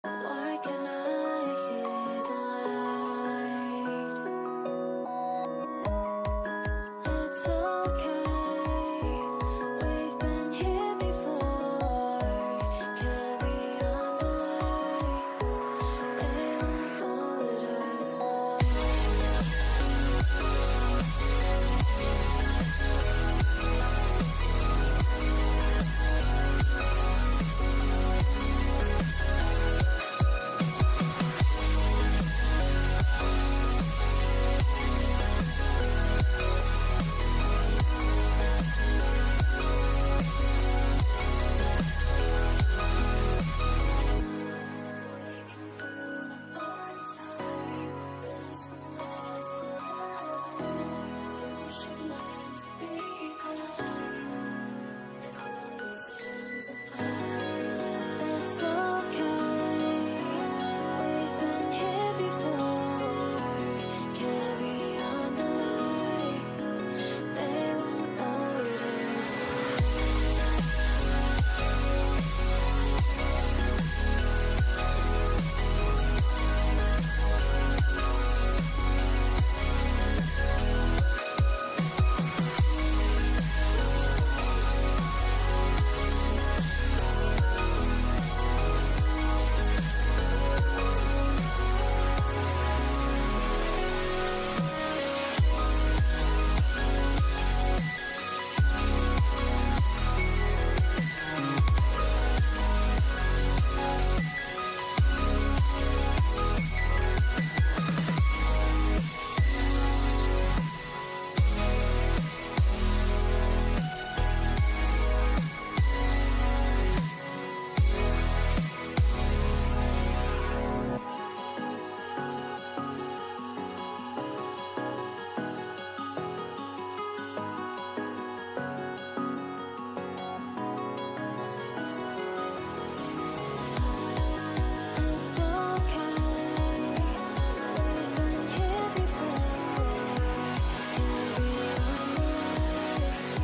Why can I hear the light? It's okay, we've been here before. Carry on the light, they won't know it hurts more. It's okay, we've been here before. Carry on the light, they won't know it hurts more. It's okay, we've been here before. Carry on the light,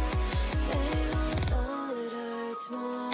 they won't know it hurts more.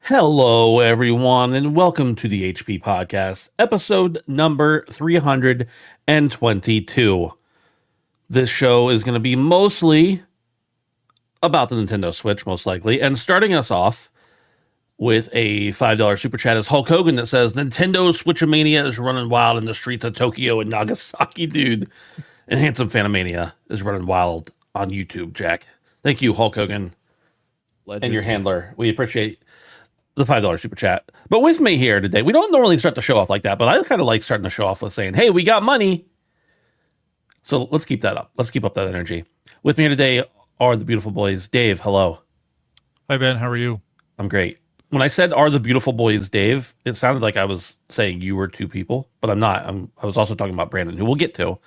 Hello, everyone, and welcome to the HP Podcast, episode number 322. This show is going to be mostly about the Nintendo Switch, most likely, and starting us off with a $5 super chat is Hulk Hogan that says, Nintendo Switchamania is running wild in the streets of Tokyo and Nagasaki, dude. And Handsome Phantomania is running wild on YouTube, Jack. Thank you, Hulk Hogan, Legend. and your handler. We appreciate the $5 super chat. But with me here today, we don't normally start the show off like that, but I kind of like starting the show off with saying, hey, we got money. So let's keep that up. Let's keep up that energy. With me here today are the beautiful boys. Dave, hello. Hi, Ben. How are you? I'm great. When I said are the beautiful boys, Dave, it sounded like I was saying you were two people, but I'm not. I was also talking about Brandon, who we'll get to,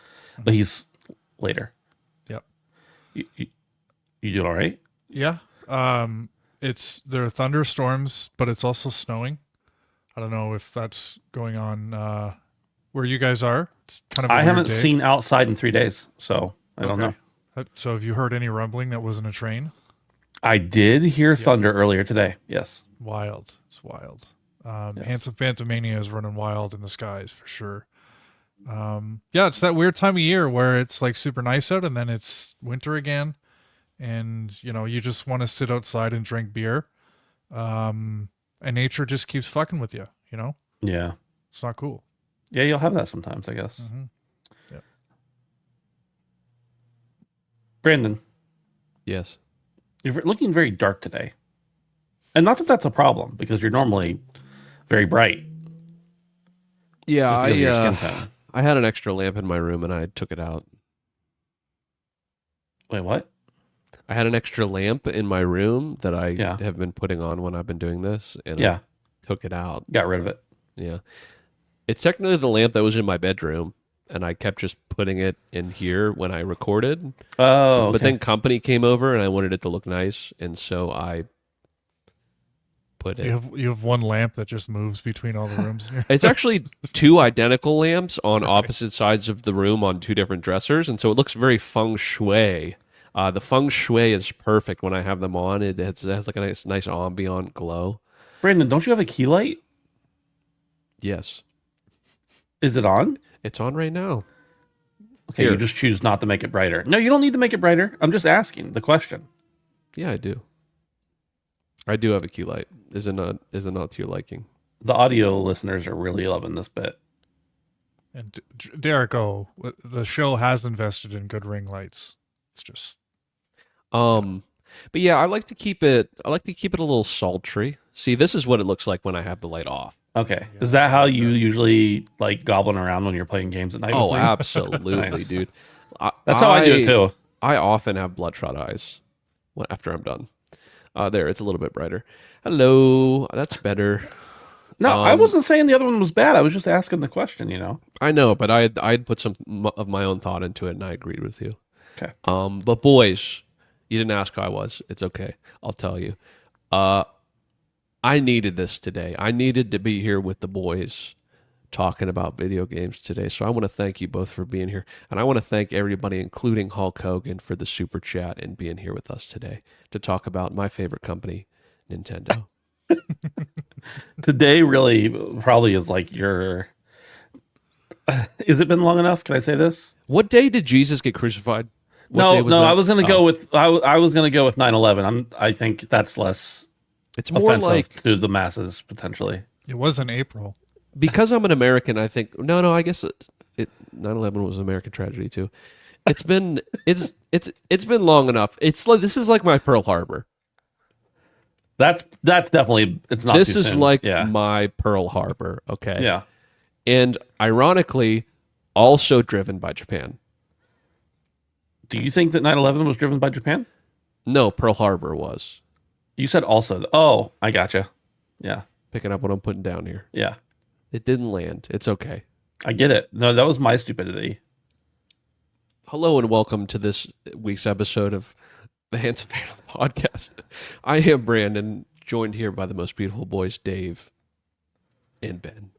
but he's later. Yep. You doing all right? Yeah. There are thunderstorms, but it's also snowing. I don't know if that's going on where you guys are. It's kind of. I weird haven't day. seen outside in 3 days, so I don't know. So have you heard any rumbling that wasn't a train? I did hear thunder earlier today. Yes. Wild. It's wild. Yes. Handsome Phantomania is running wild in the skies for sure. Yeah, it's that weird time of year where it's like super nice out and then it's winter again. And, you just want to sit outside and drink beer. And nature just keeps fucking with you, Yeah. It's not cool. Yeah, you'll have that sometimes, I guess. Mm-hmm. Yep. Brandon, Yes. you're looking very dark today. And not that that's a problem, because you're normally very bright. Yeah, because of your skin tone. I had an extra lamp in my room and I took it out. Wait, what? I had an extra lamp in my room that I Yeah. have been putting on when I've been doing this, and Yeah. I took it out. Got rid of it. Yeah. It's technically the lamp that was in my bedroom, and I kept just putting it in here when I recorded. Oh, But okay. then company came over, and I wanted it to look nice, and so I put it. You have one lamp that just moves between all the rooms. In your It's house. actually two identical lamps on opposite sides of the room on two different dressers, and so it looks very feng shui. The feng shui is perfect when I have them on. It has like a nice ambient glow. Brandon, don't you have a key light? Yes, Is it on? it's on right now. Okay, Here. you just choose not to make it brighter. No, you don't need to make it brighter. I'm just asking the question. Yeah, I do. I do have a key light. Is it not to your liking? The audio listeners are really loving this bit. And Derek, the show has invested in good ring lights. It's just But yeah, I like to keep it a little sultry. See, this is what it looks like when I have the light off. Okay. Is that how you usually like gobbling around when you're playing games at night? Oh, with me? absolutely, Nice. dude. That's how I do it too. I often have bloodshot eyes after I'm done. There, it's a little bit brighter. Hello, that's better. No, I Um, wasn't saying the other one was bad. I was just asking the question, you know. I know, but I'd put some of my own thought into it, and I agreed with you. Okay. But boys, you didn't ask how I was. It's okay. I'll tell you. I needed this today. I needed to be here with the boys talking about video games today. So I want to thank you both for being here. And I want to thank everybody, including Hulk Hogan, for the super chat and being here with us today to talk about my favorite company, Nintendo. Today really probably is like your Is it been long enough? Can I say this? What day did Jesus get crucified? What day No, that? I was going to Oh. go with I was going to go with 9/11. I think that's less It's more offensive like to the masses potentially. it was in April. because I'm an American. I think no. I guess 9/11 was an American tragedy too. It's been it's been long enough. It's like this is like my Pearl Harbor. That's definitely it's not. This too is soon. like yeah, my Pearl Harbor. Okay. yeah. And ironically, also driven by Japan. Do you think that 9/11 was driven by Japan? No, Pearl Harbor was. You said also. Oh, I gotcha. Yeah, Picking up what I'm putting down here. yeah. It didn't land. It's okay. I get it. No, that was my stupidity. Hello and welcome to this week's episode of the Handsome Phantom Podcast. I am Brandon, joined here by the most beautiful boys, Dave and Ben.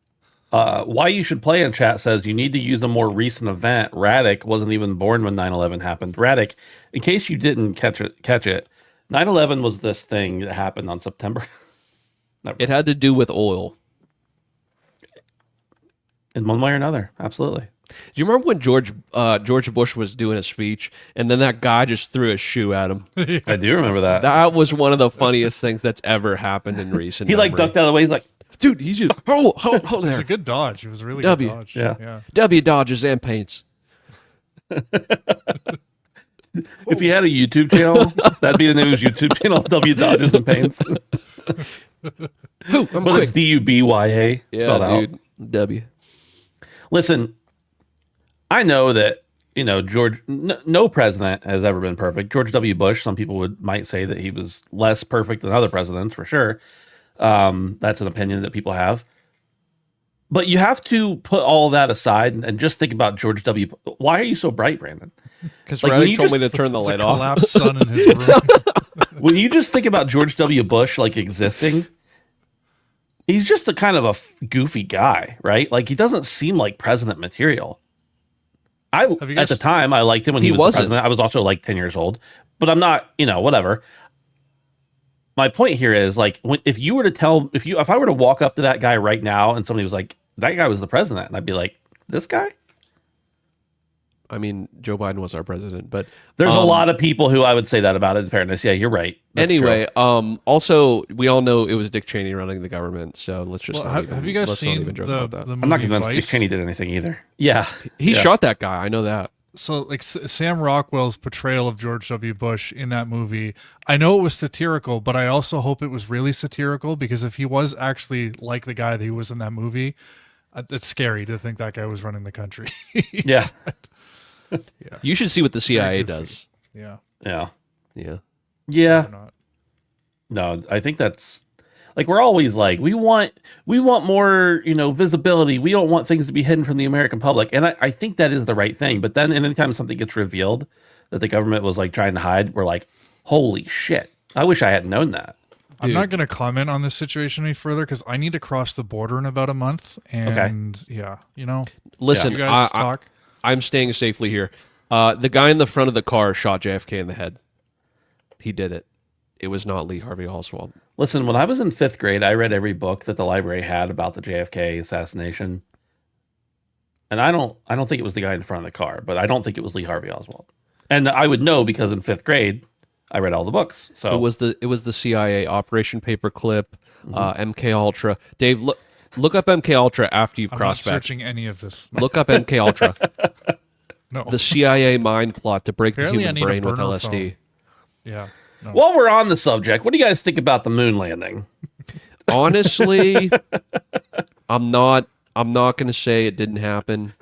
Why you should play in chat says you need to use a more recent event. Raddick wasn't even born when 9/11 happened. Raddick, in case you didn't catch it, 9/11 was this thing that happened on September. It had to do with oil. In one way or another, absolutely. Do you remember when George Bush was doing a speech and then that guy just threw a shoe at him? I do remember that. That was one of the funniest things that's ever happened in recent He like memory. ducked out of the way. He's like, Dude, he's just hold It was there. a good dodge. It was a really W. good dodge. Yeah. W dodges and paints. if he had a YouTube channel, that'd be the name of his YouTube channel. W Dodges and Paints, Who? I'm but it's quick. DUBYA spelled Yeah, out. dude. W. Listen, I know that George. No president has ever been perfect. George W. Bush. Some people might say that he was less perfect than other presidents, for sure. That's an opinion that people have. But you have to put all that aside and just think about George W. Why are you so bright, Brandon? Because Like, when Raddick you told me just- to turn the There's light a off. collapsed sun in his room. When you just think about George W. Bush like existing, he's just a kind of a goofy guy, right? Like he doesn't seem like president material. Have you At guys- the time I liked him when he He was the wasn't. president. I was also like 10 years old, but I'm not, whatever. My point here is like if I were to walk up to that guy right now and somebody was like, that guy was the president, and I'd be like, this guy? I mean, Joe Biden was our president, but There's a lot of people who I would say that about. In fairness, yeah, you're right. That's true. anyway, also we all know it was Dick Cheney running the government, so let's just Well, not even, have you guys let's not seen even joke the about that. movie I'm not convinced Vice? Dick Cheney did anything either. Yeah, He yeah. shot that guy. I know that. So like Sam Rockwell's portrayal of George W. Bush in that movie, I know it was satirical, but I also hope it was really satirical, because if he was actually like the guy that he was in that movie, it's scary to think that guy was running the country. Yeah, You should see what the CIA goofy. does. Yeah. yeah. Yeah. Yeah. Or not. No, I think that's like we're always like we want more, visibility. We don't want things to be hidden from the American public. And I think that is the right thing. But then anytime something gets revealed that the government was like trying to hide, we're like, holy shit. I wish I hadn't known that. I'm Dude. not going to comment on this situation any further because I need to cross the border in about a month. And yeah, Listen, you guys I, talk. I'm staying safely here. The guy in the front of the car shot JFK in the head. He did it. It was not Lee Harvey Oswald. Listen, when I was in 5th grade, I read every book that the library had about the JFK assassination. And I don't think it was the guy in front of the car, but I don't think it was Lee Harvey Oswald. And I would know because in 5th grade, I read all the books. So It was the CIA Operation Paperclip, MK Ultra. Dave, look up MK Ultra after you've I'm not crossed back. searching any of this. Look up MK Ultra. No. The CIA mind plot to break Apparently the I human need a brain with burner LSD. phone. Yeah. No. while we're on the subject, what do you guys think about the moon landing? Honestly, I'm not going to say it didn't happen,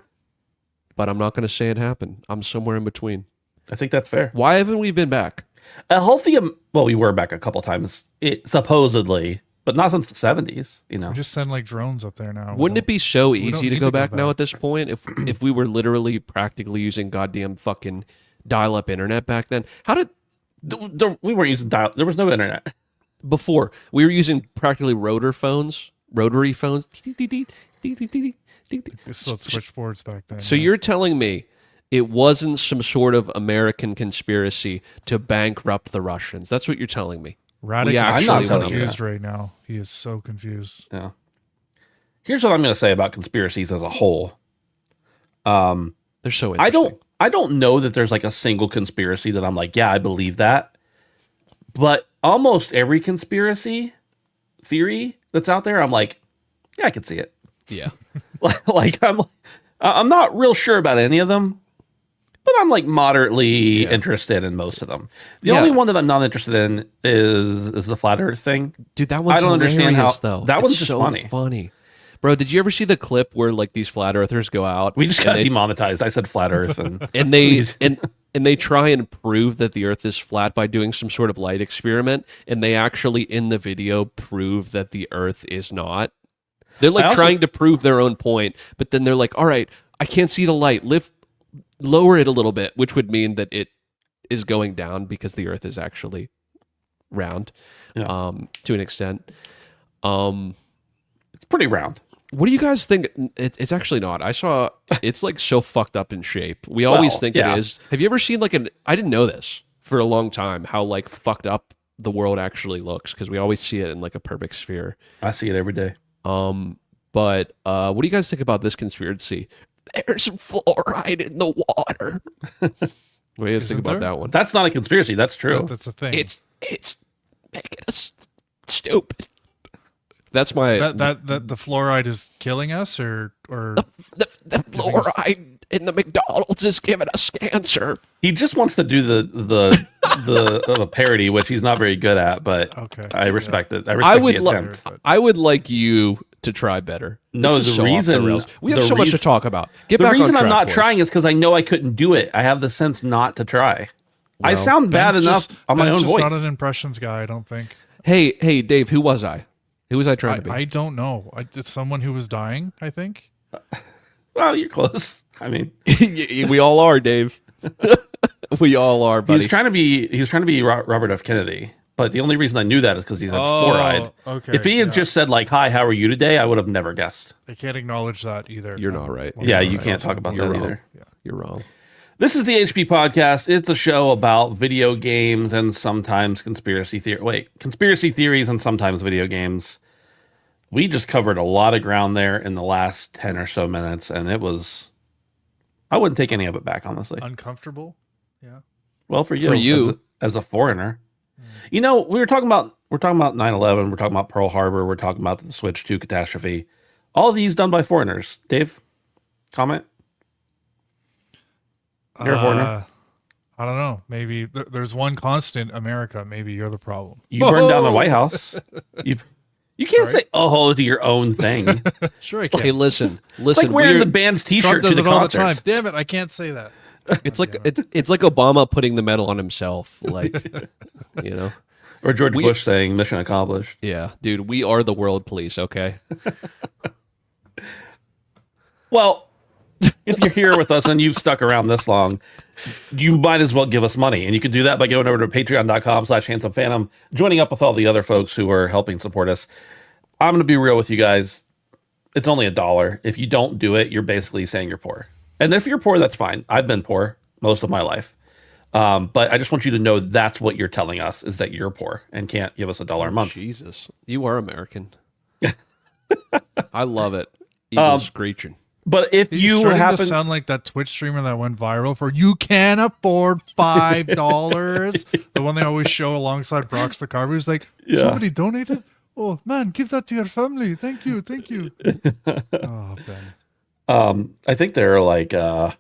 but I'm not going to say it happened. I'm somewhere in between. I think that's fair. Why haven't we been back? A healthy, well, we were back a couple times, supposedly, but not since the 70s, We just send like drones up there now. Wouldn't it be so don't easy to need go to go back now back. at this point if we were literally practically using goddamn fucking dial-up internet back then? How did We weren't using dial. There was no internet. before we were using practically rotary phones? They still had switchboards back then. So yeah. you're telling me it wasn't some sort of American conspiracy to bankrupt the Russians? That's what you're telling me. Radek I'm is not so telling you confused right now. He is so confused. Yeah. Here's what I'm going to say about conspiracies as a whole. They're so interesting. I don't know that there's like a single conspiracy that I'm like, yeah, I believe that. But almost every conspiracy theory that's out there, I'm like, yeah, I can see it. Yeah. Like I'm not real sure about any of them, but I'm like moderately interested in most of them. The Yeah. only one that I'm not interested in is the flat Earth thing. Dude, that one's I don't understand hilarious, how- though. that It's one's just so funny. Bro, did you ever see the clip where like these flat earthers go out We just and got they- demonetized. I said flat Earth, and and they and they try and prove that the earth is flat by doing some sort of light experiment, and they actually in the video prove that the earth is not. They're like I also- trying to prove their own point, but then they're like, all right, I can't see the light. Lower it a little bit, which would mean that it is going down because the earth is actually round. Yeah. To an extent. it's pretty round. What do you guys think? It's actually not. I saw it's like so fucked up in shape. We always Well, think yeah. it is. Have you ever seen like I didn't know this for a long time how like fucked up the world actually looks because we always see it in like a perfect sphere. I see it every day. But what do you guys think about this conspiracy? There's fluoride in the water. What do you guys think Isn't about there? that one? That's not a conspiracy. That's true. That's a thing. It's making us stupid. That's my that the fluoride is killing us, or the fluoride in the McDonald's is giving us cancer. He just wants to do the parody, which he's not very good at. But Okay. I respect it. I I respect would the love. attempt. I would like you to try better. No, This is the so off reason- rails. We have the so much to reason- talk about. Get The back reason on I'm track, not boys. trying is because I know I couldn't do it. I have the sense not to try. I Well, sound bad Ben's enough just- on my Ben's own just voice. not an impressions guy, I don't think. Hey, Dave. Who was I? Who was I trying to be? I don't know. It's someone who was dying, I think. Well, you're close. I mean, We all are, Dave. We all are, he buddy. was trying to be Robert F. Kennedy. But the only reason I knew that is because he had fluoride. okay. If he had just said like, "Hi, how are you today?" I would have never guessed. I can't acknowledge that either. You're not right. Yeah, You're you right. can't talk about You're that wrong. either. You're wrong. This is the HP podcast. It's a show about video games and sometimes conspiracy theories and sometimes video games. We just covered a lot of ground there in the last 10 or so minutes, and I wouldn't take any of it back, honestly. Uncomfortable. Yeah. Well, for you, For you. as a foreigner. You know, we're talking about 9/11, we're talking about Pearl Harbor, we're talking about the Switch 2 catastrophe. All of these done by foreigners. Dave, comment? You're a foreigner. I don't know. Maybe there's one constant, America. Maybe you're the problem. You burned down the White House. You can't say "oh" to your own thing. Sure, I can. Hey, listen. It's like wearing we're- the band's Trump T-shirt does to the it all the concerts. time. Damn it, I can't say that. It's like it's like Obama putting the medal on himself, like you know. Or George Bush saying mission accomplished. Yeah, dude, we are the world police. Okay. Well, if you're here with us and you've stuck around this long, you might as well give us money. And you can do that by going over to patreon.com/handsomephantom, joining up with all the other folks who are helping support us. I'm going to be real with you guys. It's only $1. If you don't do it, you're basically saying you're poor. And if you're poor, that's fine. I've been poor most of my life. But I just want you to know that's what you're telling us, is that you're poor and can't give us $1 a month. Jesus, you are American. I love it. Evil screeching. But if You you starting happen to sound like that Twitch streamer that went viral for "You can afford $5." The one they always show alongside Brock's the Carver. He's like, Yeah. somebody donated. Oh man, give that to your family. Thank you, thank you. Oh Ben. I think there are like there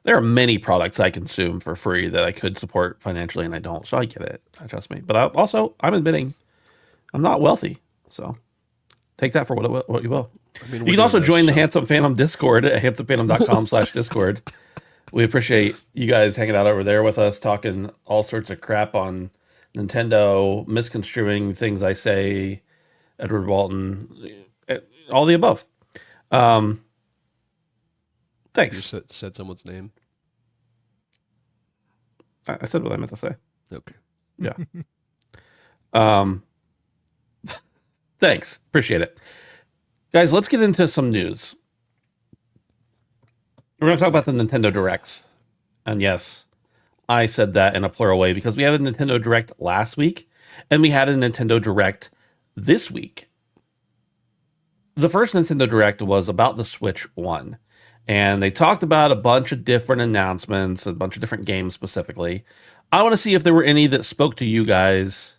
are many products I consume for free that I could support financially, and I don't. So I get it. Trust me. But I'm admitting I'm not wealthy. So take that for what you will. I mean, You can also join the Handsome Phantom Discord at handsomephantom.com/discord. We appreciate you guys hanging out over there with us, talking all sorts of crap on Nintendo, misconstruing things I say, Edward Walton, all the above. You Thanks. said someone's name. I said what I meant to say. Okay. Yeah. Thanks. Appreciate it. Guys, let's get into some news. We're going to talk about the Nintendo Directs. And yes, I said that in a plural way because we had a Nintendo Direct last week and we had a Nintendo Direct this week. The first Nintendo Direct was about the Switch 1. And they talked about a bunch of different announcements, a bunch of different games specifically. I want to see if there were any that spoke to you guys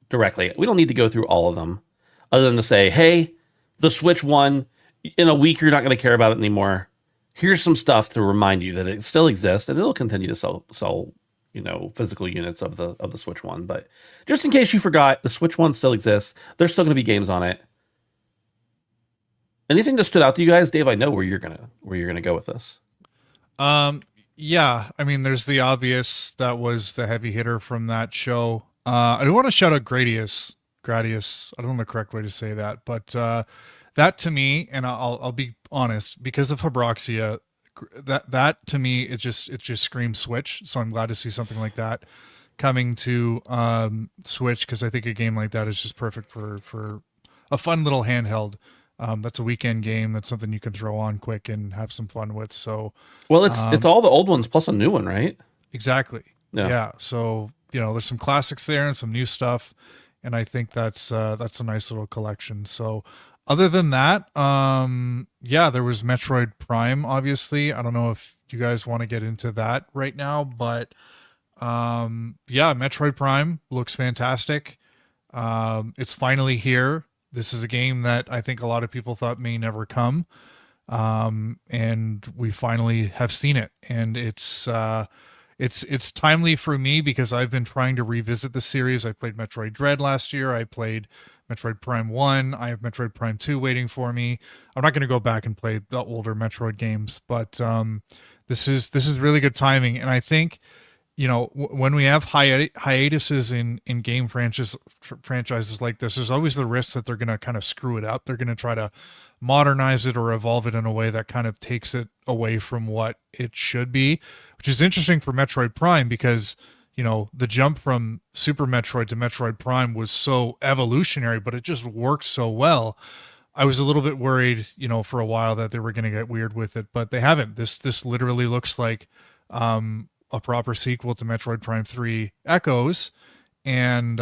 directly. We don't need to go through all of them other than to say, hey, the Switch 1, in a week, you're not going to care about it anymore. Here's some stuff to remind you that it still exists and it'll continue to sell, physical units of the Switch 1. But just in case you forgot, the Switch 1 still exists. There's still going to be games on it. Anything that stood out to you guys, Dave? I know where you're gonna go with this. Yeah, I mean, there's the obvious that was the heavy hitter from that show. I do want to shout out Gradius. I don't know the correct way to say that, but that to me, and I'll be honest, because of Habroxia, that to me it just screams Switch. So I'm glad to see something like that coming to Switch, because I think a game like that is just perfect for a fun little handheld. That's a weekend game. That's something you can throw on quick and have some fun with. So, well, it's all the old ones plus a new one, right? Exactly. Yeah. Yeah. So there's some classics there and some new stuff, and I think that's a nice little collection. So, other than that, there was Metroid Prime. Obviously, I don't know if you guys want to get into that right now, but Metroid Prime looks fantastic. It's finally here. This is a game that I think a lot of people thought may never come. And we finally have seen it. And it's timely for me because I've been trying to revisit the series. I played Metroid Dread last year. I played Metroid Prime 1. I have Metroid Prime 2 waiting for me. I'm not going to go back and play the older Metroid games, but this is really good timing. And I think, when we have hiatuses in game franchises like this, there's always the risk that they're going to kind of screw it up. They're going to try to modernize it or evolve it in a way that kind of takes it away from what it should be, which is interesting for Metroid Prime because, the jump from Super Metroid to Metroid Prime was so evolutionary, but it just worked so well. I was a little bit worried, for a while that they were going to get weird with it, but they haven't. This literally looks like a proper sequel to Metroid Prime 3 Echoes, and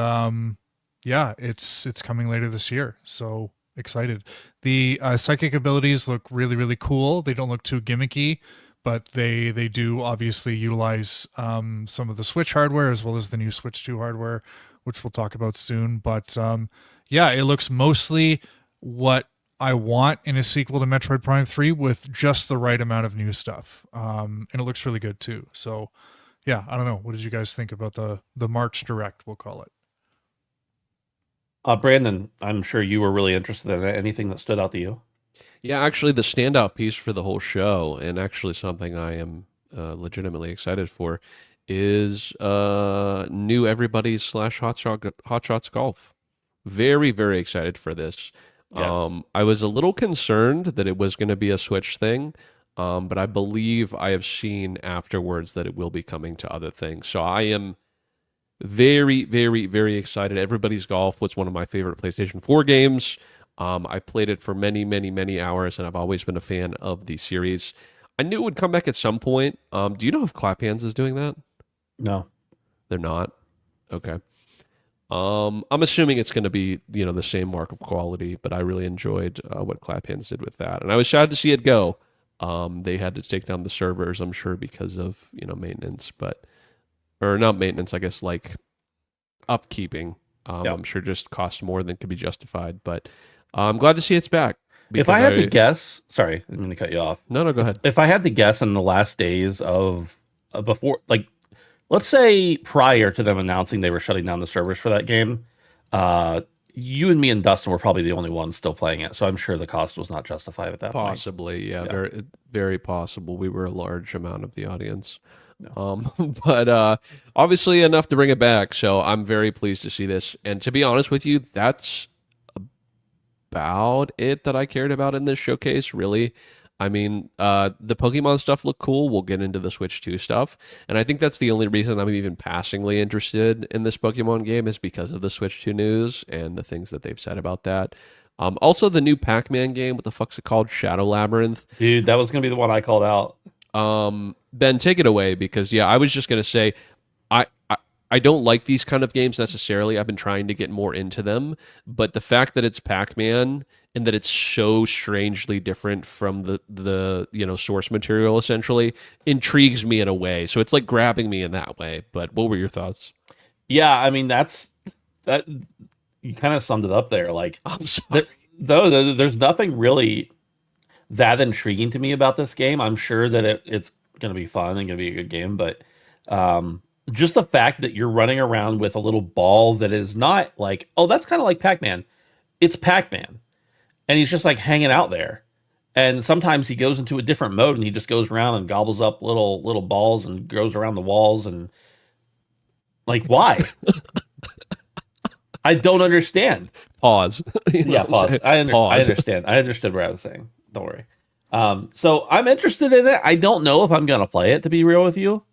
it's coming later this year, so excited. The psychic abilities look really, really cool. They don't look too gimmicky, but they do obviously utilize some of the Switch hardware as well as the new Switch 2 hardware, which we'll talk about soon. But it looks mostly what I want in a sequel to Metroid Prime 3 with just the right amount of new stuff. And it looks really good too. So I don't know. What did you guys think about the March Direct, we'll call it? Brandon, I'm sure you were really interested in it. Anything that stood out to you? Yeah, actually, the standout piece for the whole show, and actually something I am legitimately excited for is new Everybody's slash Hot Shots Golf. Very, very excited for this. Yes. I was a little concerned that it was going to be a Switch thing, but I believe I have seen afterwards that it will be coming to other things. So I am very, very, very excited. Everybody's Golf was one of my favorite PlayStation 4 games. I played it for many, many, many hours, and I've always been a fan of the series. I knew it would come back at some point. Do you know if Clap Hands is doing that? No. They're not. Okay. I'm assuming it's going to be, the same mark of quality, but I really enjoyed what Clap Hands did with that, and I was sad to see it go. They had to take down the servers, I'm sure, because of maintenance, or not maintenance, I guess, like upkeeping. Yep. I'm sure just cost more than could be justified, but I'm glad to see it's back. If I had to guess, sorry, I didn't mean to cut you off. No, go ahead. If I had to guess in the last days of before, like, let's say prior to them announcing they were shutting down the servers for that game, you and me and Dustin were probably the only ones still playing it. So I'm sure the cost was not justified at that point. Possibly, yeah, very, very possible. We were a large amount of the audience. No. But obviously enough to bring it back. So I'm very pleased to see this. And to be honest with you, that's about it that I cared about in this showcase, really. I mean, the Pokemon stuff looked cool. We'll get into the Switch 2 stuff. And I think that's the only reason I'm even passingly interested in this Pokemon game is because of the Switch 2 news and the things that they've said about that. Also, the new Pac-Man game, what the fuck's it called? Shadow Labyrinth. Dude, that was going to be the one I called out. Ben, take it away because, I was just going to say, I don't like these kind of games necessarily. I've been trying to get more into them, but the fact that it's Pac-Man and that it's so strangely different from the source material essentially intrigues me in a way. So it's like grabbing me in that way. But what were your thoughts? Yeah, I mean that you kind of summed it up there. Like, I'm sorry. There's nothing really that intriguing to me about this game. I'm sure that it's going to be fun and going to be a good game, but just the fact that you're running around with a little ball that is not like, oh, that's kind of like Pac-Man. It's Pac-Man. And he's just like hanging out there. And sometimes he goes into a different mode and he just goes around and gobbles up little balls and goes around the walls and like, why? I don't understand. Pause. Yeah, pause. I understand. I understood what I was saying. Don't worry. So I'm interested in it. I don't know if I'm going to play it, to be real with you.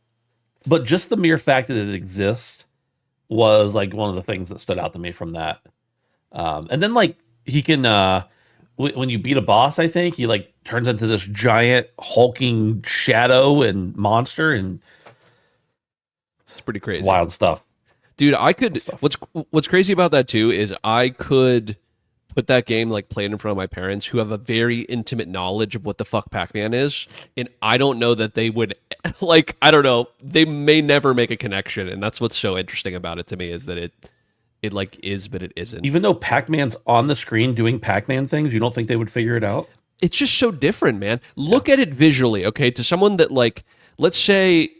But just the mere fact that it exists was like one of the things that stood out to me from that. And then like he can, when you beat a boss, I think he like turns into this giant hulking shadow and monster and It's pretty crazy. wild stuff. Dude, I could. What's crazy about that too is I could put that game like played in front of my parents who have a very intimate knowledge of what the fuck Pac-Man is, and I don't know that they would like. I don't know. They may never make a connection, and that's what's so interesting about it to me is that it like is, but it isn't. Even though Pac-Man's on the screen doing Pac-Man things, you don't think they would figure it out? It's just so different, man. Look at it visually, okay? To someone that like, let's say,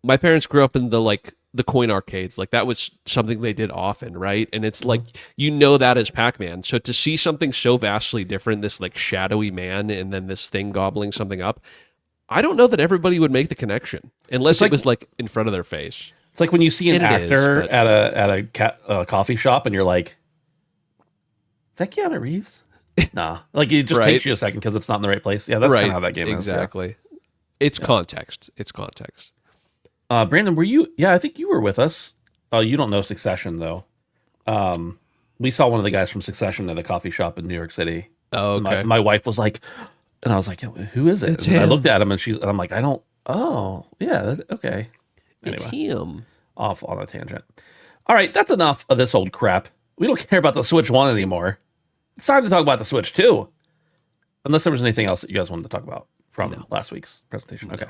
my parents grew up in the coin arcades. Like that was something they did often, right? And it's like, that as Pac-Man. So to see something so vastly different, this like shadowy man and then this thing gobbling something up, I don't know that everybody would make the connection unless it was like in front of their face. It's like when you see an And it is, actor but- at a coffee shop and you're like, is that Keanu Reeves? Nah. Like it just Right. takes you a second because it's not in the right place. Yeah, that's kind of how that game exactly. It's context. It's context. is. Brandon, were you? Yeah, I think you were with us. Oh, you don't know Succession though. We saw one of the guys from Succession at a coffee shop in New York City. Oh, okay. My wife was like, and I was like, who is it? It's And I him. looked at him and I'm like, I don't. Oh, yeah, okay. It's Anyway. him. Off on a tangent. All right, that's enough of this old crap. We don't care about the Switch 1 anymore. It's time to talk about the Switch 2. Unless there was anything else that you guys wanted to talk about from last week's presentation. Okay.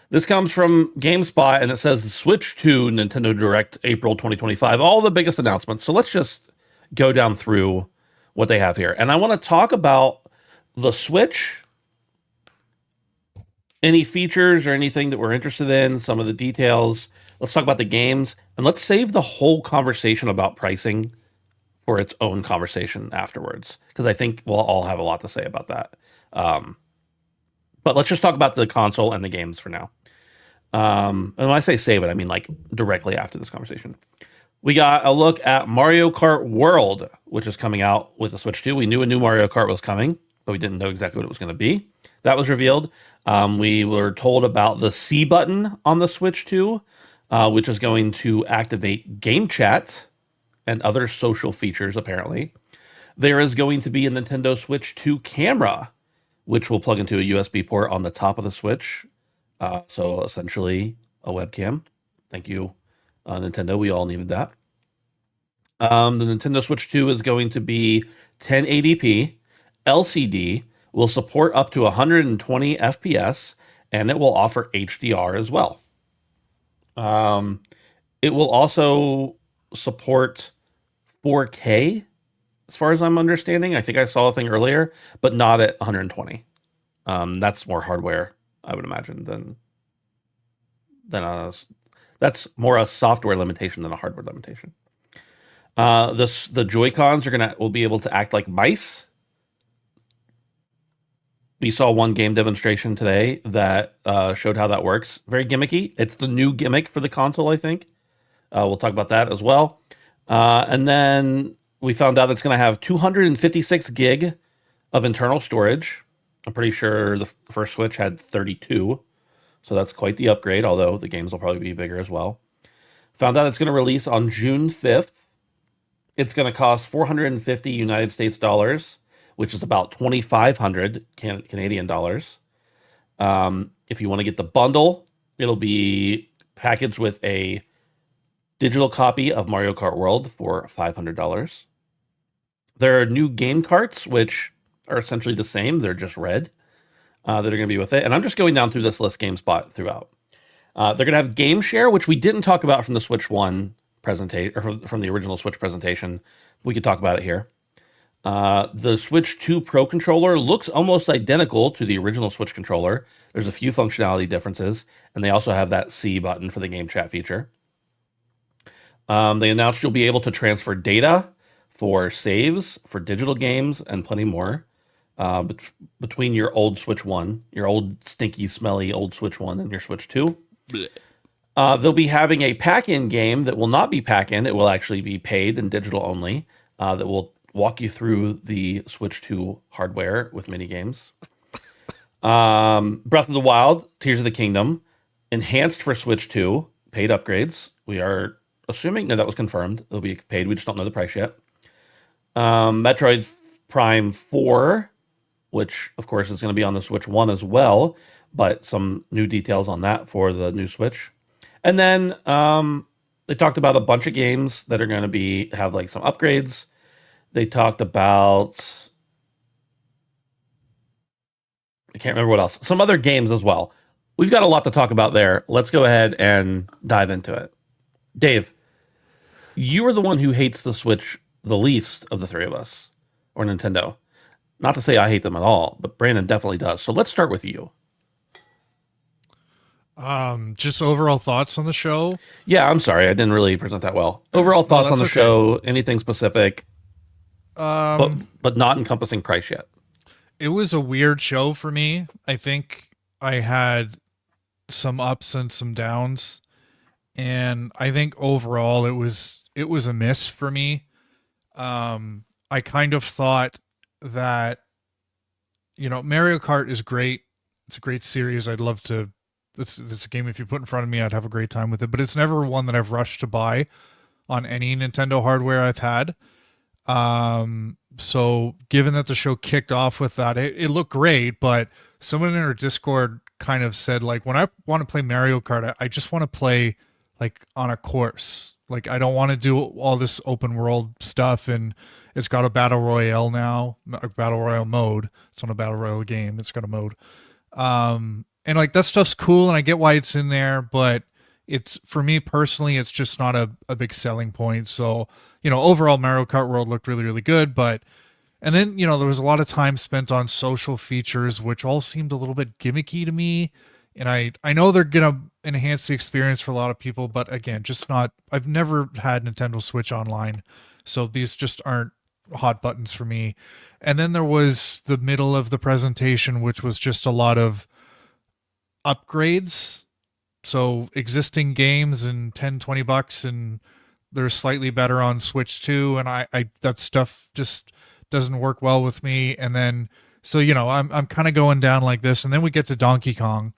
This comes from GameSpot and it says the Switch 2 Nintendo Direct April 2025. All the biggest announcements. So let's just go down through what they have here. And I want to talk about the Switch, any features or anything that we're interested in, some of the details. Let's talk about the games, and let's save the whole conversation about pricing for its own conversation afterwards, because I think we'll all have a lot to say about that. But But let's just talk about the console and the games for now. And when I say save it, I mean like directly after this conversation. We got a look at Mario Kart World, which is coming out with the Switch 2. We knew a new Mario Kart was coming, but we didn't know exactly what it was going to be. That was revealed. We were told about the C button on the Switch 2, which is going to activate game chat and other social features, apparently. There is going to be a Nintendo Switch 2 camera, which will plug into a USB port on the top of the Switch. So essentially a webcam. Thank you, Nintendo. We all needed that. The Nintendo Switch 2 is going to be 1080p, LCD, will support up to 120 FPS, and it will offer HDR as well. It will also support 4K, as far as I'm understanding. I think I saw a thing earlier, but not at 120. That's more hardware, I would imagine, that's more a software limitation than a hardware limitation. The Joy-Cons will be able to act like mice. We saw one game demonstration today that showed how that works. Very gimmicky. It's the new gimmick for the console, I think. We'll talk about that as well. And then we found out it's going to have 256 gig of internal storage. I'm pretty sure the first Switch had 32. So that's quite the upgrade, although the games will probably be bigger as well. Found out it's going to release on June 5th. It's going to cost 450 United States dollars, which is about 2,500 Canadian dollars. If you want to get the bundle, it'll be packaged with a digital copy of Mario Kart World for $500. There are new game carts, which are essentially the same. They're just red, that are going to be with it. And I'm just going down through this list GameSpot throughout. They're going to have Game Share, which we didn't talk about from the Switch 1 presentation, or from the original Switch presentation. We could talk about it here. The Switch 2 Pro controller looks almost identical to the original Switch controller. There's a few functionality differences, and they also have that C button for the game chat feature. They announced you'll be able to transfer data for saves, for digital games, and plenty more between your old Switch 1, your old stinky, smelly old Switch 1, and your Switch 2. They'll be having a pack-in game that will not be pack-in. It will actually be paid and digital only, that will walk you through the Switch 2 hardware with mini games. Breath of the Wild, Tears of the Kingdom, enhanced for Switch 2, paid upgrades. We are assuming, no, that was confirmed. It'll be paid. We just don't know the price yet. Metroid Prime 4, which of course is going to be on the Switch 1 as well, but some new details on that for the new Switch. And then they talked about a bunch of games that are going to have like some upgrades. They talked about, I can't remember what else. Some other games as well. We've got a lot to talk about there. Let's go ahead and dive into it. Dave, you are the one who hates the Switch the least of the three of us, or Nintendo. Not to say I hate them at all, but Brandon definitely does. So let's start with you. Just overall thoughts on the show. Yeah, I'm sorry. I didn't really present that well. Overall thoughts on the show, anything specific, but not encompassing price yet. It was a weird show for me. I think I had some ups and some downs, and I think overall it was a miss for me. I kind of thought that, Mario Kart is great. It's a great series. I'd love to. It's a game, if you put in front of me, I'd have a great time with it. But it's never one that I've rushed to buy on any Nintendo hardware I've had. So given that the show kicked off with that, it looked great. But someone in our Discord kind of said, like, when I want to play Mario Kart, I just want to play like on a course. Like, I don't want to do all this open world stuff, and it's got a battle royale now, a battle royale mode. It's on a battle royale game. It's got a mode. And like that stuff's cool, and I get why it's in there, but it's, for me personally, it's just not a big selling point. So, overall Mario Kart World looked really, really good, and then, there was a lot of time spent on social features, which all seemed a little bit gimmicky to me. And I know they're going to enhance the experience for a lot of people, but again, just not, I've never had Nintendo Switch Online, so these just aren't hot buttons for me. And then there was the middle of the presentation, which was just a lot of upgrades. So existing games and 10, $20 and they're slightly better on Switch 2. And I that stuff just doesn't work well with me. And then, so, I'm kind of going down like this. And then we get to Donkey Kong.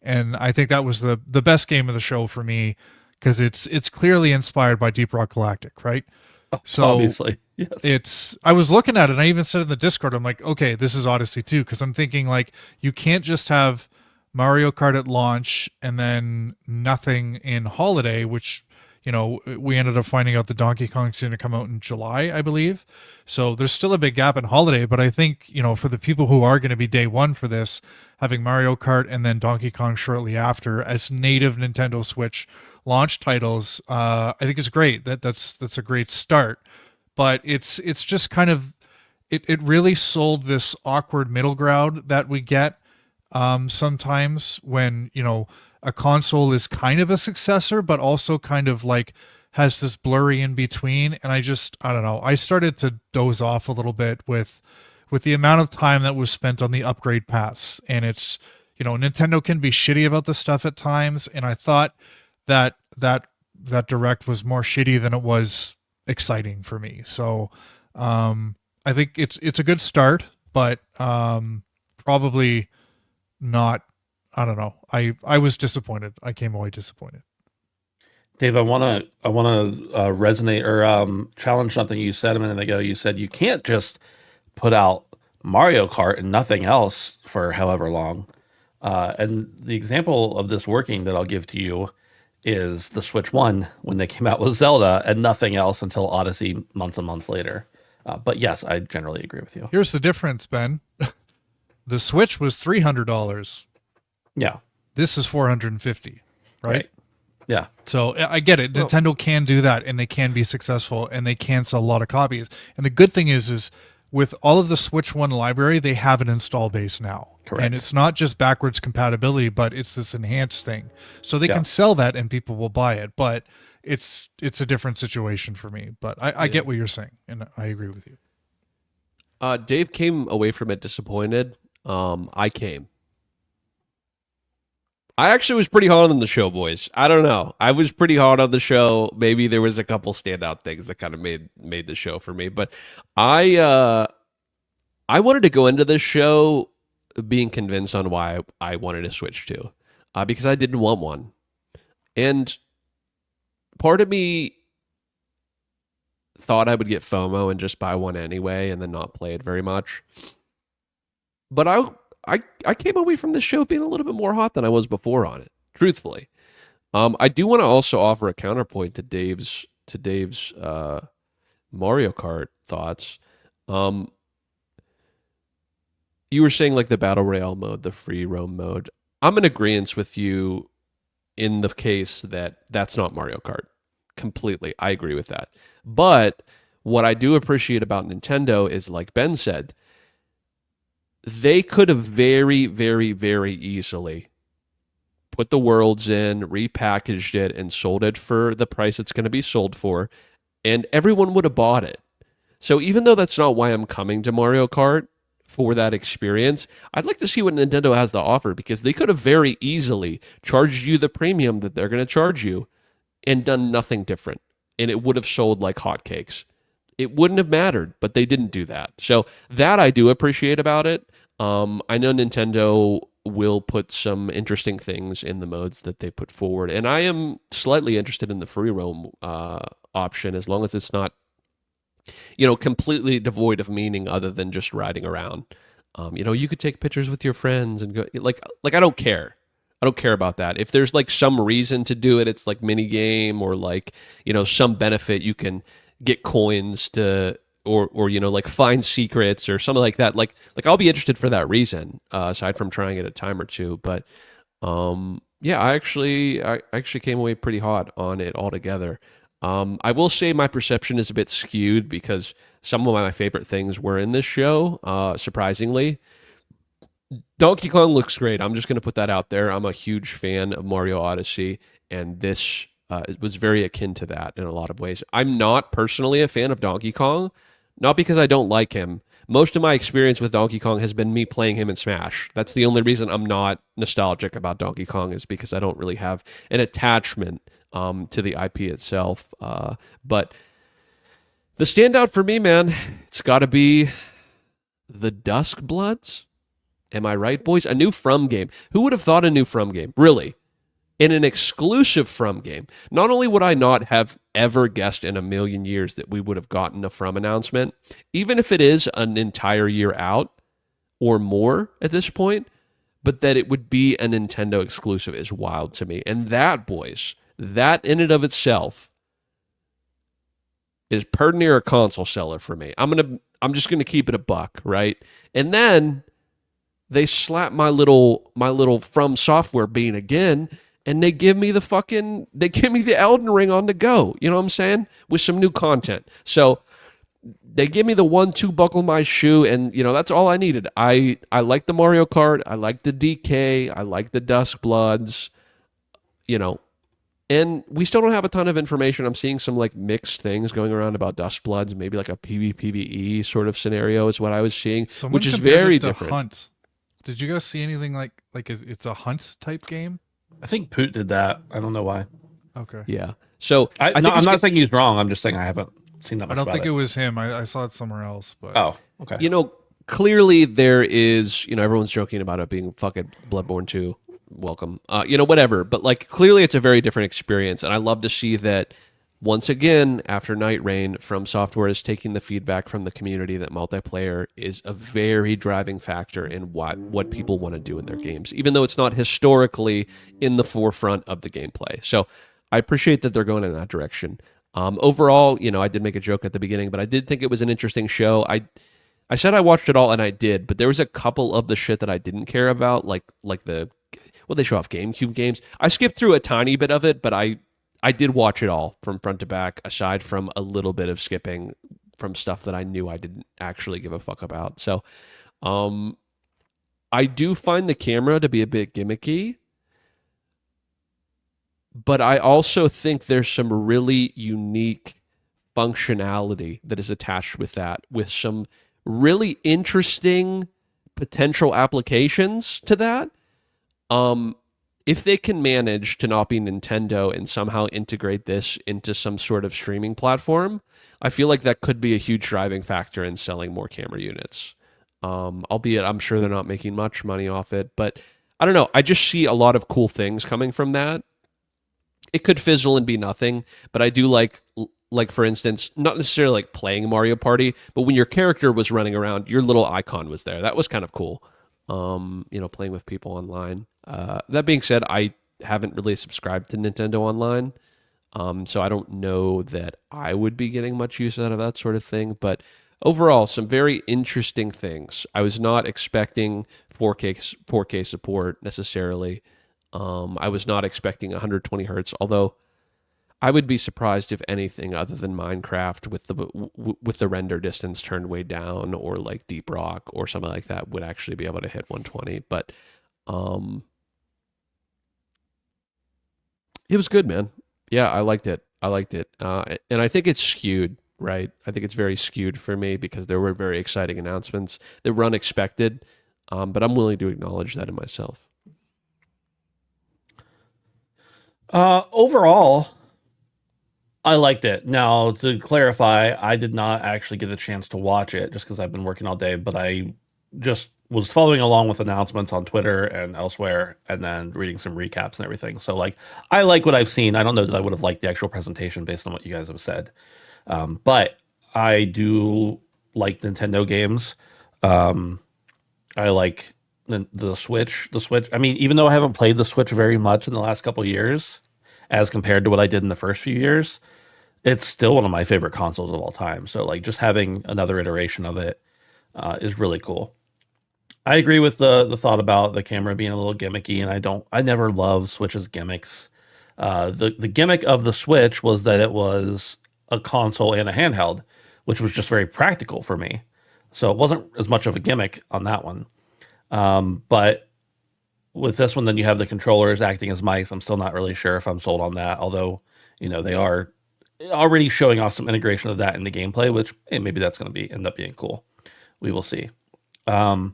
And I think that was the best game of the show for me because it's clearly inspired by Deep Rock Galactic, right? So Obviously, yes. I was looking at it and I even said in the Discord, I'm like, okay, this is Odyssey 2 because I'm thinking like you can't just have Mario Kart at launch and then nothing in holiday, which, we ended up finding out the Donkey Kong's going to come out in July, I believe. So there's still a big gap in holiday, but I think, for the people who are going to be day one for this, having Mario Kart and then Donkey Kong shortly after as native Nintendo Switch launch titles, I think is great. That's a great start. But it's just kind of it really sold this awkward middle ground that we get sometimes when a console is kind of a successor but also kind of like has this blurry in between. And I don't know, I started to doze off a little bit with the amount of time that was spent on the upgrade paths. And it's Nintendo can be shitty about this stuff at times, and I thought that direct was more shitty than it was exciting for me. So I think it's a good start, but probably not. I don't know. I was disappointed. I came away disappointed. Dave, I want to resonate or challenge something you said a minute ago. You said you can't just put out Mario Kart and nothing else for however long. And the example of this working that I'll give to you is the Switch 1 when they came out with Zelda and nothing else until Odyssey months and months later. But yes, I generally agree with you. Here's the difference, Ben. The Switch was $300. Yeah. This is $450, right? Yeah. So I get it. Nintendo can do that and they can be successful and they can sell a lot of copies. And the good thing is with all of the Switch 1 library, they have an install base now. Correct. And it's not just backwards compatibility, but it's this enhanced thing. So they can sell that and people will buy it. But it's a different situation for me. But I get what you're saying and I agree with you. Dave came away from it disappointed. I actually was pretty hard on the show, boys. I don't know. I was pretty hard on the show. Maybe there was a couple standout things that kind of made the show for me. But I wanted to go into this show being convinced on why I wanted to switch to, because I didn't want one. And part of me thought I would get FOMO and just buy one anyway and then not play it very much. But I came away from this show being a little bit more hot than I was before on it, truthfully. I do want to also offer a counterpoint to Dave's Mario Kart thoughts. You were saying like the Battle Royale mode, the free roam mode. I'm in agreement with you in the case that that's not Mario Kart. Completely. I agree with that. But what I do appreciate about Nintendo is, like Ben said, they could have very, very, very easily put the worlds in, repackaged it, and sold it for the price it's going to be sold for, and everyone would have bought it. So even though that's not why I'm coming to Mario Kart for that experience, I'd like to see what Nintendo has to offer, because they could have very easily charged you the premium that they're going to charge you and done nothing different, and it would have sold like hotcakes. It wouldn't have mattered, but they didn't do that. So that I do appreciate about it. I know Nintendo will put some interesting things in the modes that they put forward, and I am slightly interested in the free roam option, as long as it's not, completely devoid of meaning other than just riding around. You could take pictures with your friends and go like I don't care. I don't care about that. If there's like some reason to do it, it's like mini game or like, some benefit, you can get coins to, or like find secrets or something like that. Like I'll be interested for that reason, aside from trying it a time or two. But yeah, I actually came away pretty hot on it altogether. I will say my perception is a bit skewed because some of my favorite things were in this show, surprisingly. Donkey Kong looks great. I'm just going to put that out there. I'm a huge fan of Mario Odyssey, and this was very akin to that in a lot of ways. I'm not personally a fan of Donkey Kong, not because I don't like him, Most of my experience with Donkey Kong has been me playing him in Smash. That's the only reason I'm not nostalgic about Donkey Kong, is because I don't really have an attachment to the IP itself. But the standout for me, man, it's got to be the Dusk Bloods. Am I right, boys? A new From game. Who would have thought a new From game? Really? In an exclusive From game. Not only would I not have ever guessed in a million years that we would have gotten a From announcement, even if it is an entire year out or more at this point, but that it would be a Nintendo exclusive is wild to me. And that, boys, that in and of itself is pretty near a console seller for me. I'm just gonna keep it a buck, right? And then they slap my little From Software bean again, and they give me the Elden Ring on the go. You know what I'm saying? With some new content. So they give me the 1-2 buckle my shoe, and that's all I needed. I like the Mario Kart, I like the DK, I like the Dusk Bloods, and we still don't have a ton of information. I'm seeing some like mixed things going around about Dusk Bloods, maybe like a PvPvE sort of scenario is what I was seeing, Someone which is compared very it to different. Hunt. Did you guys see anything like it's a Hunt type game? I think Poot did that. I don't know why. Okay. Yeah. So I'm not saying he's wrong. I'm just saying I haven't seen that much I don't about think it. it was him. I saw it somewhere else. But Oh, okay. Clearly there is, everyone's joking about it being fucking Bloodborne 2. Welcome. Whatever. But like clearly it's a very different experience. And I love to see that once again, after Night Rain, From Software is taking the feedback from the community that multiplayer is a very driving factor in what people want to do in their games, even though it's not historically in the forefront of the gameplay. So I appreciate that they're going in that direction. Overall, I did make a joke at the beginning, but I did think it was an interesting show. I said I watched it all, and I did, but there was a couple of the shit that I didn't care about, like they show off GameCube games. I skipped through a tiny bit of it, but I did watch it all from front to back, aside from a little bit of skipping from stuff that I knew I didn't actually give a fuck about. So I do find the camera to be a bit gimmicky, but I also think there's some really unique functionality that is attached with that, with some really interesting potential applications to that. If they can manage to not be Nintendo and somehow integrate this into some sort of streaming platform, I feel like that could be a huge driving factor in selling more camera units. Albeit I'm sure they're not making much money off it, but I don't know. I just see a lot of cool things coming from that. It could fizzle and be nothing, but I do like for instance, not necessarily like playing Mario Party, but when your character was running around, your little icon was there. That was kind of cool. Playing with people online. That being said, I haven't really subscribed to Nintendo Online, so I don't know that I would be getting much use out of that sort of thing. But overall, some very interesting things. I was not expecting 4K support necessarily. I was not expecting 120 hertz, although I would be surprised if anything other than Minecraft with the render distance turned way down, or like Deep Rock or something like that would actually be able to hit 120. But it was good, man. Yeah, I liked it. And I think it's skewed, right? I think it's very skewed for me because there were very exciting announcements that were unexpected, but I'm willing to acknowledge that in myself. Overall, I liked it. Now, to clarify, I did not actually get a chance to watch it just because I've been working all day, but I just was following along with announcements on Twitter and elsewhere, and then reading some recaps and everything. So, I like what I've seen. I don't know that I would have liked the actual presentation based on what you guys have said. But I do like Nintendo games. I like the Switch. I mean, even though I haven't played the Switch very much in the last couple of years, as compared to what I did in the first few years, it's still one of my favorite consoles of all time. So just having another iteration of it is really cool. I agree with the thought about the camera being a little gimmicky, and I never love Switch's gimmicks. The gimmick of the Switch was that it was a console and a handheld, which was just very practical for me. So it wasn't as much of a gimmick on that one. But with this one, then you have the controllers acting as mice. I'm still not really sure if I'm sold on that, although, they are already showing off some integration of that in the gameplay, which maybe that's going to end up being cool, we will see. Other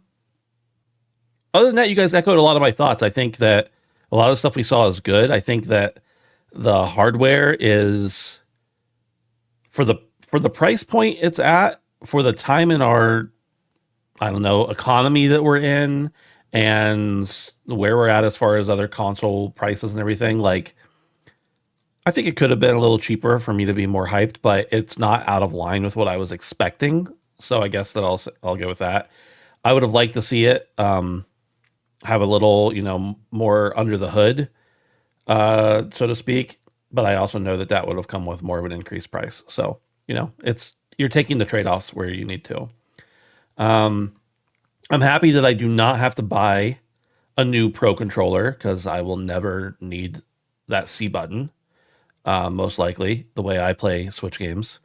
than that, you guys echoed a lot of my thoughts. I think that a lot of stuff we saw is good. I think that the hardware is for the price point it's at, for the time in our, I don't know, economy that we're in, and where we're at as far as other console prices and everything. Like, I think it could have been a little cheaper for me to be more hyped, but it's not out of line with what I was expecting. So I guess that I'll go with that. I would have liked to see it have a little, more under the hood, so to speak. But I also know that would have come with more of an increased price. So, you're taking the trade-offs where you need to. I'm happy that I do not have to buy a new Pro controller, because I will never need that C button, most likely, the way I play Switch games.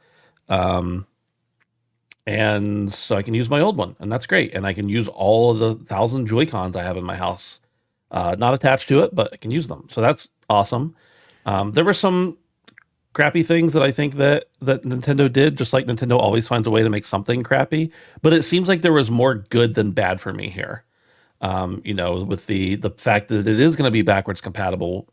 And so I can use my old one, and that's great. And I can use all of the 1,000 Joy-Cons I have in my house, not attached to it, but I can use them. So that's awesome. There were some crappy things that I think that Nintendo did, just like Nintendo always finds a way to make something crappy. But it seems like there was more good than bad for me here. With the fact that it is going to be backwards compatible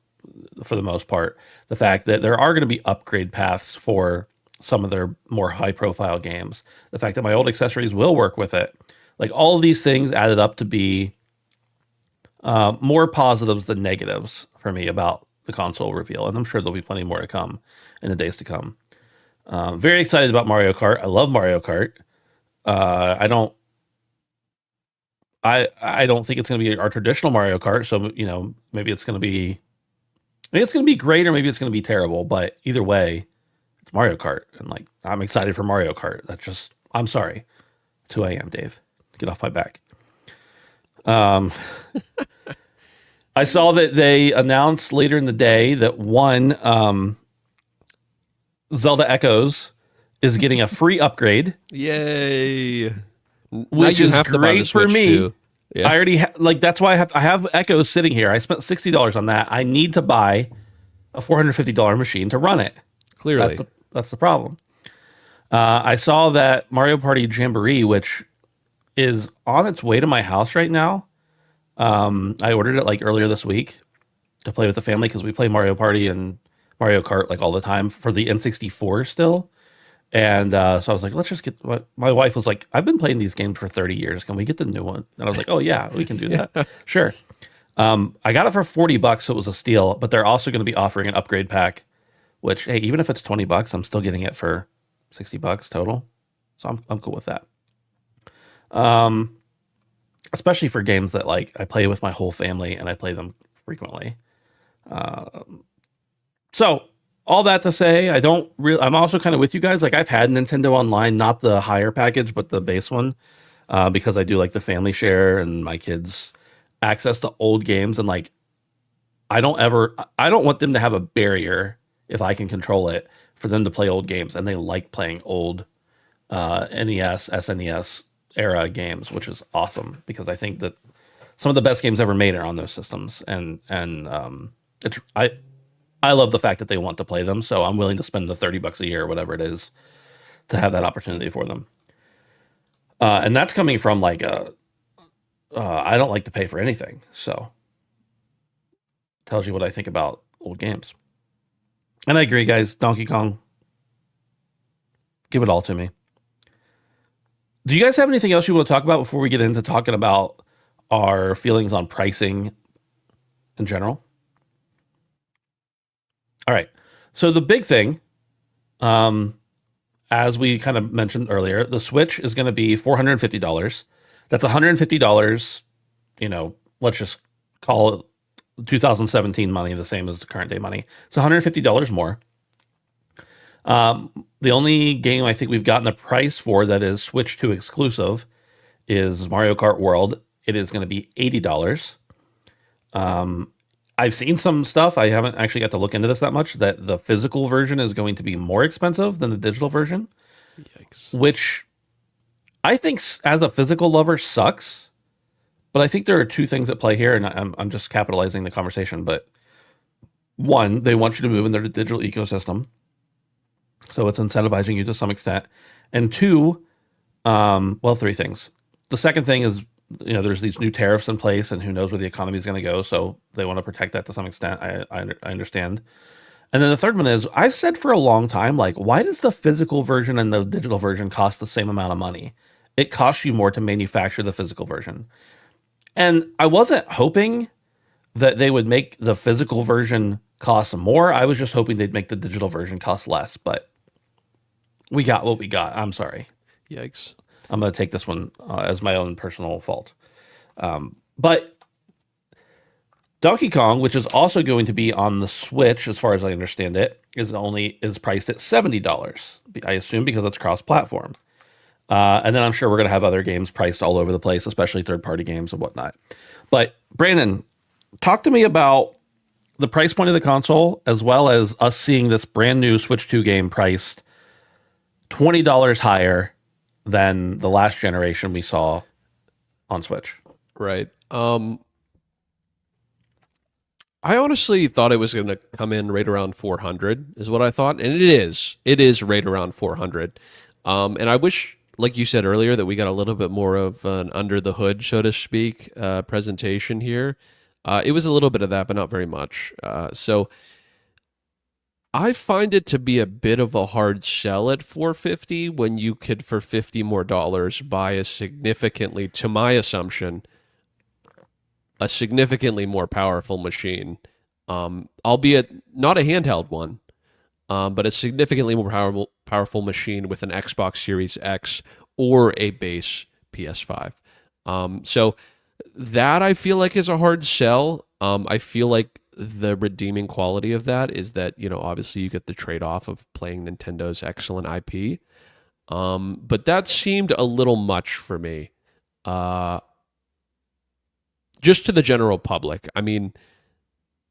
for the most part, the fact that there are going to be upgrade paths for some of their more high profile games, the fact that my old accessories will work with it, like all of these things added up to be more positives than negatives for me about the console reveal. And I'm sure there'll be plenty more to come in the days to come. Very excited about Mario Kart. I love Mario Kart. I don't think it's going to be our traditional Mario Kart. So, maybe it's going to be great, or maybe it's going to be terrible, but either way, it's Mario Kart, and I'm excited for Mario Kart. I'm sorry. That's who I am, Dave. Get off my back. I saw that they announced later in the day that Zelda Echoes is getting a free upgrade. Yay! Which is great for me. Too. Yeah. I already that's why I have Echoes sitting here. I spent $60 on that. I need to buy a $450 machine to run it. Clearly. That's the problem. I saw that Mario Party Jamboree, which is on its way to my house right now. I ordered it earlier this week to play with the family, because we play Mario Party and Mario Kart all the time for the N64 still. And so I was like, let's just get. My wife was like, I've been playing these games for 30 years. Can we get the new one? And I was like, oh yeah, we can do that. Sure. I got it for $40, so it was a steal. But they're also going to be offering an upgrade pack, which, hey, even if it's $20, I'm still getting it for $60 total. So I'm cool with that. Especially for games that I play with my whole family and I play them frequently. So all that to say, I'm also kind of with you guys. I've had Nintendo Online, not the higher package, but the base one, because I do like the family share and my kids access to old games. And I don't want them to have a barrier, if I can control it, for them to play old games. And they like playing old NES, SNES era games, which is awesome, because I think that some of the best games ever made are on those systems. And I love the fact that they want to play them, so I'm willing to spend the $30 a year or whatever it is to have that opportunity for them. And that's coming from I don't like to pay for anything, so tells you what I think about old games. And I agree, guys. Donkey Kong, give it all to me. Do you guys have anything else you want to talk about before we get into talking about our feelings on pricing in general? All right. So the big thing, as we kind of mentioned earlier, the Switch is going to be $450. That's $150, let's just call it 2017 money, the same as the current day money. It's $150 more. The only game I think we've gotten a price for that is Switch 2 exclusive is Mario Kart World. It is going to be $80. I've seen some stuff. I haven't actually got to look into this that much, that the physical version is going to be more expensive than the digital version. Yikes. Which I think, as a physical lover, sucks. But I think there are two things at play here, and I'm just capitalizing the conversation. But one, they want you to move in their digital ecosystem, so it's incentivizing you to some extent. And two, Well, three things. The second thing is, there's these new tariffs in place, and who knows where the economy is going to go. So they want to protect that to some extent. I understand. And then the third one is, I've said for a long time, like, why does the physical version and the digital version cost the same amount of money? It costs you more to manufacture the physical version. And I wasn't hoping that they would make the physical version cost more. I was just hoping they'd make the digital version cost less, but we got what we got. I'm sorry. Yikes. I'm going to take this one as my own personal fault. But Donkey Kong, which is also going to be on the Switch, as far as I understand it, is priced at $70. I assume because it's cross-platform. And then I'm sure we're going to have other games priced all over the place, especially third-party games and whatnot. But Brandon, talk to me about the price point of the console, as well as us seeing this brand new Switch 2 game priced $20 higher than the last generation we saw on Switch. Right. I honestly thought it was going to come in right around 400 is what I thought. And it is. It is right around 400. And I wish, like you said earlier, that we got a little bit more of an under the hood, so to speak, presentation here. It was a little bit of that, but not very much. So I find it to be a bit of a hard sell at 450 when you could, for $50 more, buy a significantly, to my assumption, a significantly more powerful machine, albeit not a handheld one, but a significantly more powerful machine with an Xbox Series X or a base PS5. So that I feel like is a hard sell. I feel like the redeeming quality of that is that, obviously you get the trade-off of playing Nintendo's excellent IP. But that seemed a little much for me. Just to the general public. I mean,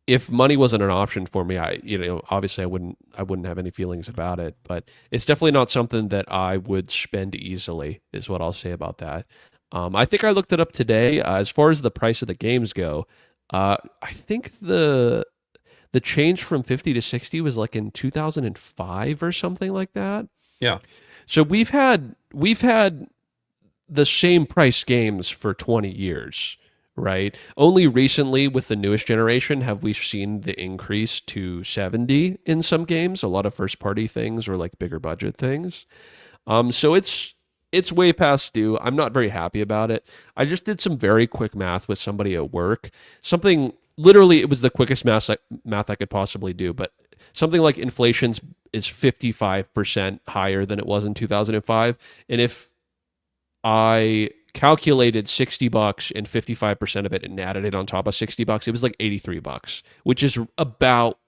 if money wasn't an option for me, obviously I wouldn't have any feelings about it, but it's definitely not something that I would spend easily, is what I'll say about that. I think I looked it up today. As far as the price of the games go, I think the change from 50 to 60 was like in 2005 or something like that. Yeah. So we've had the same price games for 20 years. Right. Only recently with the newest generation have we seen the increase to 70 in some games, a lot of first party things or like bigger budget things. So it's way past due. I'm not very happy about it. I just did some very quick math with somebody at work. Something literally, it was the quickest math I could possibly do, but something like inflation is 55% higher than it was in 2005. And if I calculated $60 and 55% of it and added it on top of $60, it was like $83, which is about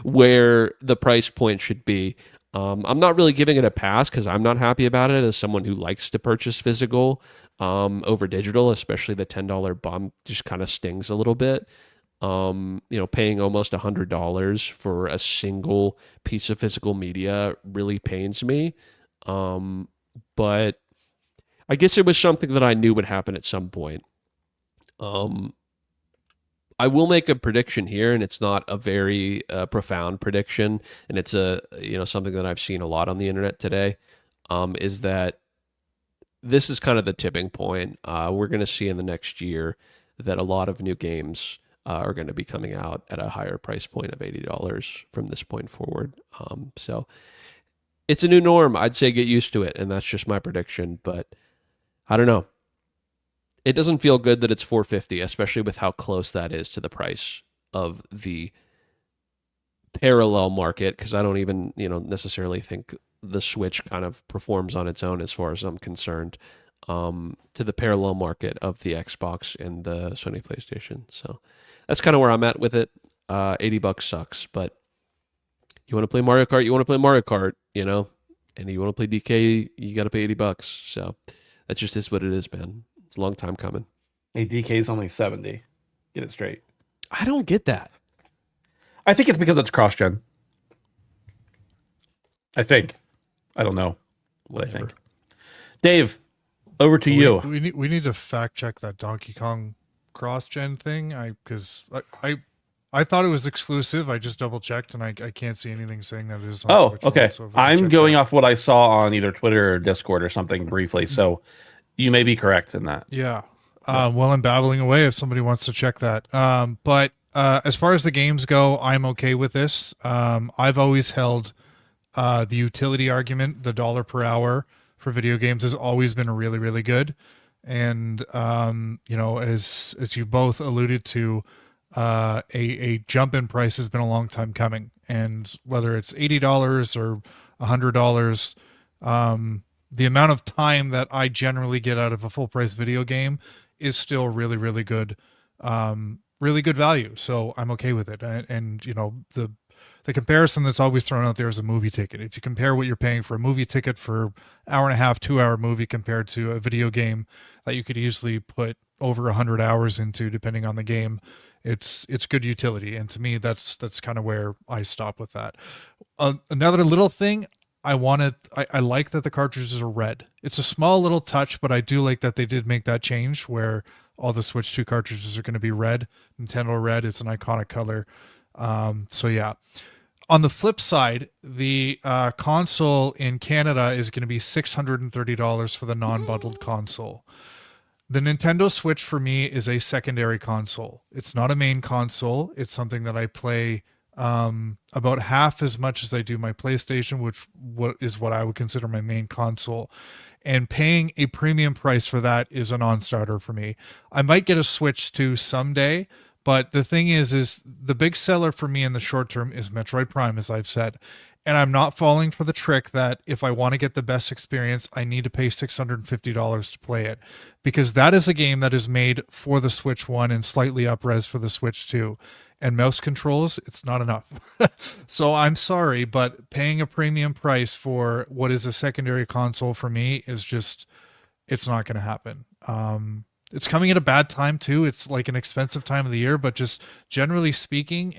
where the price point should be. I'm not really giving it a pass because I'm not happy about it as someone who likes to purchase physical over digital, especially the $10 bump just kind of stings a little bit. Paying almost $100 for a single piece of physical media really pains me. But I guess it was something that I knew would happen at some point. I will make a prediction here, and it's not a very profound prediction, and it's something that I've seen a lot on the internet today, is that this is kind of the tipping point. We're going to see in the next year that a lot of new games are going to be coming out at a higher price point of $80 from this point forward. So it's a new norm. I'd say get used to it, and that's just my prediction, but I don't know. It doesn't feel good that it's $450, especially with how close that is to the price of the parallel market, because I don't even, necessarily think the Switch kind of performs on its own as far as I'm concerned, to the parallel market of the Xbox and the Sony PlayStation. So that's kind of where I'm at with it. $80 sucks, but you want to play Mario Kart, and you want to play DK, you got to pay $80. So that just is what it is, man. It's a long time coming. Hey, DK's only 70. Get it straight. I don't get that. I think it's because it's cross-gen. I think. I don't know what I think. Dave, over to you. We need to fact check that Donkey Kong cross-gen thing. Because I I thought it was exclusive. I just double checked, and I can't see anything saying that it is on Oh, Switch One, okay. so if we can I'm check going that. off what I saw on either Twitter or Discord or something briefly. So you may be correct in that. Yeah. Well, I'm babbling away if somebody wants to check that. But as far as the games go, I'm okay with this. I've always held the utility argument, the dollar per hour for video games has always been really, really good. And you know, as you both alluded to, a jump in price has been a long time coming. And whether it's $80 or $100, the amount of time that I generally get out of a full price video game is still really, really good, really good value. So I'm okay with it. And you know, the comparison that's always thrown out there is a movie ticket. If you compare what you're paying for a movie ticket for hour and a half, 2 hour movie compared to a video game that you could easily put over 100 hours into, depending on the game, it's good utility. And to me, that's kind of where I stop with that. Another little thing, I like that the cartridges are red. It's a small little touch, but I do like that they did make that change where all the Switch 2 cartridges are going to be red. Nintendo red, it's an iconic color. So yeah. On the flip side, the console in Canada is going to be $630 for the non-bundled console. The Nintendo Switch for me is a secondary console. It's not a main console. It's something that I play about half as much as I do my PlayStation, which is what I would consider my main console. And paying a premium price for that is a non-starter for me. I might get a Switch 2 someday, but the thing is the big seller for me in the short term is Metroid Prime, as I've said. And I'm not falling for the trick that if I want to get the best experience, I need to pay $650 to play it. Because that is a game that is made for the Switch 1 and slightly up-res for the Switch 2. And mouse controls, it's not enough. So I'm sorry, but paying a premium price for what is a secondary console for me is just, it's not going to happen. It's coming at a bad time too. It's like an expensive time of the year, but just generally speaking,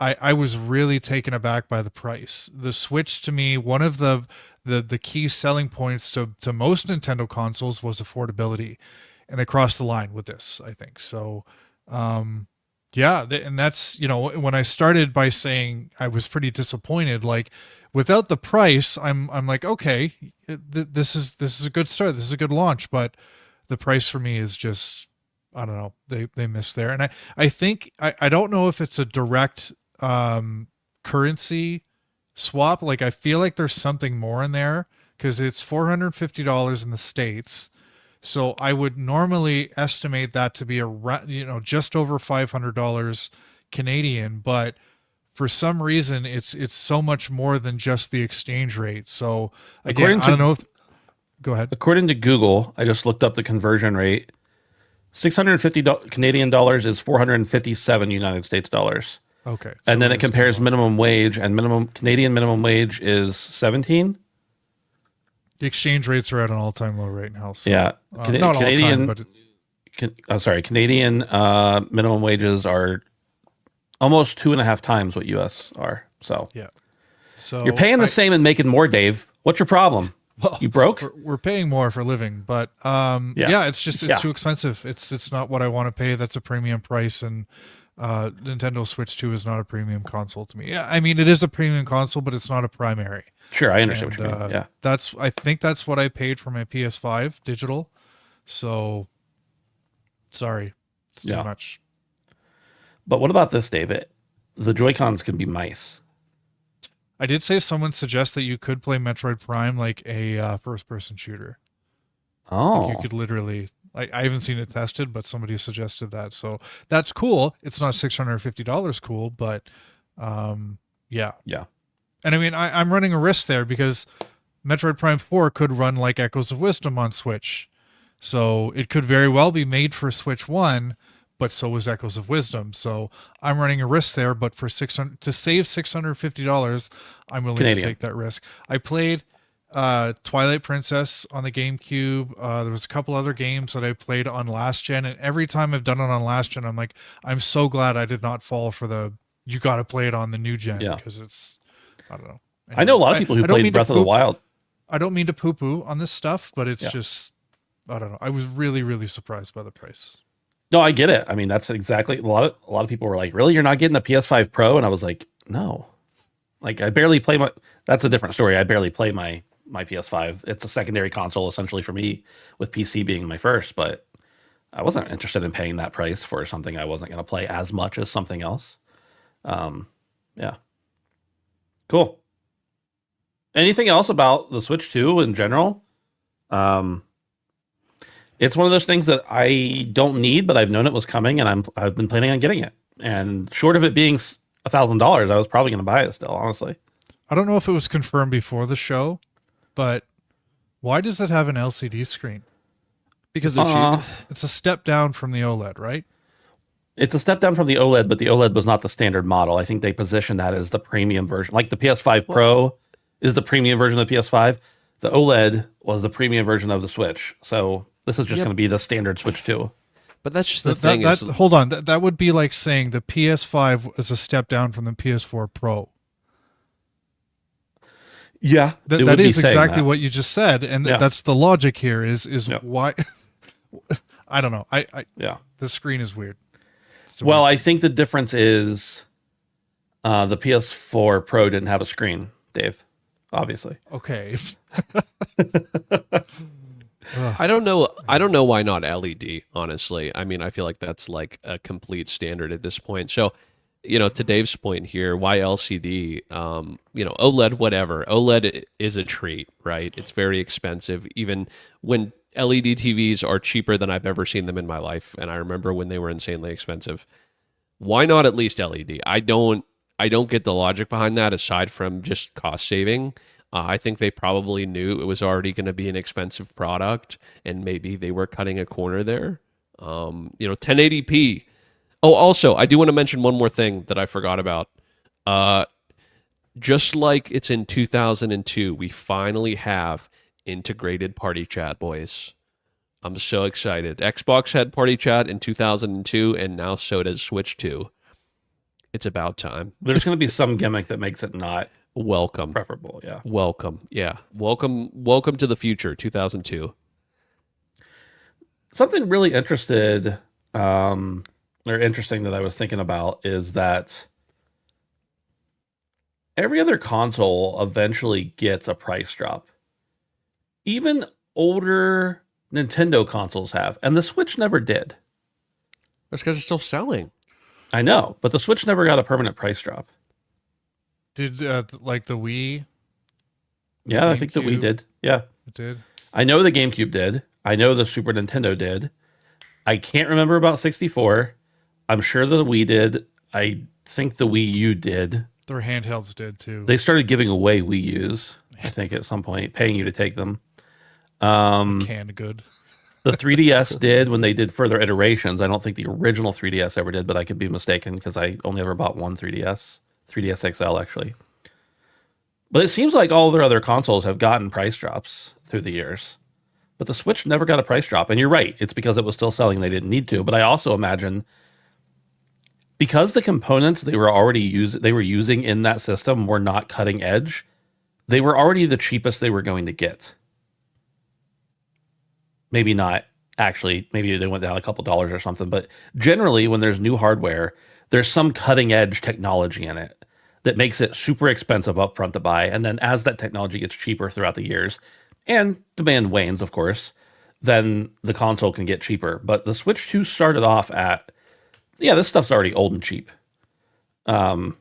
I was really taken aback by the price. The Switch, to me, one of the key selling points to most Nintendo consoles was affordability, and they crossed the line with this, I think. So, yeah, and that's, you know, when I started by saying I was pretty disappointed, like without the price, I'm like, okay, this is a good start. This is a good launch, but the price for me is just, I don't know, they missed there. And I think I don't know if it's a direct currency swap. Like I feel like there's something more in there because it's $450 in the States. So I would normally estimate that to be just over $500 Canadian, but for some reason it's so much more than just the exchange rate. So again, I don't know if, go ahead. According to Google, I just looked up the conversion rate. 650 Canadian dollars is 457 United States dollars. Okay. And then it compares minimum wage, and Canadian minimum wage is 17. The exchange rates are at an all-time low right now. So, Yeah. not Canadian, all time, but Canadian minimum wages are almost 2.5 times what US are. So yeah. So you're paying the same and making more, Dave. What's your problem? Well, You broke? we're paying more for living, but it's just too expensive. It's not what I want to pay. That's a premium price, and Nintendo Switch 2 is not a premium console to me. Yeah, I mean it is a premium console, but it's not a primary. Sure, I understand what you mean. Yeah. I think that's what I paid for my PS5 digital. So sorry. It's too much. But what about this, David? The Joy-Cons can be mice. I did say someone suggest that you could play Metroid Prime like a first-person shooter. Oh. Like you could literally, I haven't seen it tested, but somebody suggested that. So that's cool. It's not $650 cool, but yeah. Yeah. And I mean, I'm running a risk there because Metroid Prime 4 could run like Echoes of Wisdom on Switch. So it could very well be made for Switch 1, but so was Echoes of Wisdom. So I'm running a risk there, but for to save $650, I'm willing to take that risk. I played Twilight Princess on the GameCube. There was a couple other games that I played on last gen, and every time I've done it on last gen, I'm like, I'm so glad I did not fall for you got to play it on the new gen because it's, I don't know. Anyways, I know a lot of people who played Breath of the Wild. I don't mean to poo-poo on this stuff, but it's just, I don't know. I was really, really surprised by the price. No, I get it. I mean, that's exactly a lot of people were like, "Really, you're not getting the PS5 Pro?" And I was like, "No." Like I barely play my. That's a different story. I barely play my PS5. It's a secondary console essentially for me, with PC being my first. But I wasn't interested in paying that price for something I wasn't going to play as much as something else. Yeah, cool. Anything else about the Switch 2 in general? It's one of those things that I don't need, but I've known it was coming, and I've been planning on getting it. And short of it being $1,000, I was probably going to buy it still, honestly. I don't know if it was confirmed before the show, but why does it have an LCD screen? Because It's a step down from the OLED, right? It's a step down from the OLED, but the OLED was not the standard model. I think they positioned that as the premium version. Like the PS5 Pro is the premium version of the PS5. The OLED was the premium version of the Switch. So this is just going to be the standard Switch 2. but that's just the thing. Hold on. That would be like saying the PS5 is a step down from the PS4 Pro. Yeah, That is exactly what you just said, and Yeah. that's the logic here. Is Yeah. why? I don't know. Yeah. The screen is weird. Well, I think the difference is the PS4 Pro didn't have a screen, Dave. Obviously. Okay. I don't know. I don't know why not LED. Honestly, I mean, I feel like that's like a complete standard at this point. So, to Dave's point here, why LCD? OLED, whatever. OLED is a treat, right? It's very expensive, even when LED TVs are cheaper than I've ever seen them in my life, and I remember when they were insanely expensive. Why not at least LED? I don't get the logic behind that aside from just cost saving. I think they probably knew it was already going to be an expensive product, and maybe they were cutting a corner there. 1080p. Oh, also, I do want to mention one more thing that I forgot about. Just like it's in 2002, we finally have integrated party chat, boys. I'm so excited. Xbox had party chat in 2002, and now so does Switch 2. It's about time. There's going to be some gimmick that makes it not Welcome. preferable. Yeah. Welcome. Yeah. Welcome to the future, 2002. Something really interesting that I was thinking about is that every other console eventually gets a price drop. Even older Nintendo consoles have, and the Switch never did. That's because it's still selling. I know, but the Switch never got a permanent price drop. Did like the Wii? Yeah, I think that we GameCube? did. Yeah. It did. I know the GameCube did. I know the Super Nintendo did. I can't remember about 64. I'm sure the Wii did. I think the Wii U did. Their handhelds did too. They started giving away Wii U's, I think, at some point, paying you to take them. Canned good. The 3DS did when they did further iterations. I don't think the original 3DS ever did, but I could be mistaken because I only ever bought one 3DS XL actually. But it seems like all their other consoles have gotten price drops through the years. But the Switch never got a price drop. And you're right, it's because it was still selling, they didn't need to. But I also imagine because the components they were using in that system were not cutting edge, they were already the cheapest they were going to get. Maybe not actually, maybe they went down a couple dollars or something, but generally when there's new hardware, there's some cutting edge technology in it that makes it super expensive upfront to buy. And then as that technology gets cheaper throughout the years and demand wanes, of course, then the console can get cheaper. But the Switch 2 started off at, this stuff's already old and cheap. And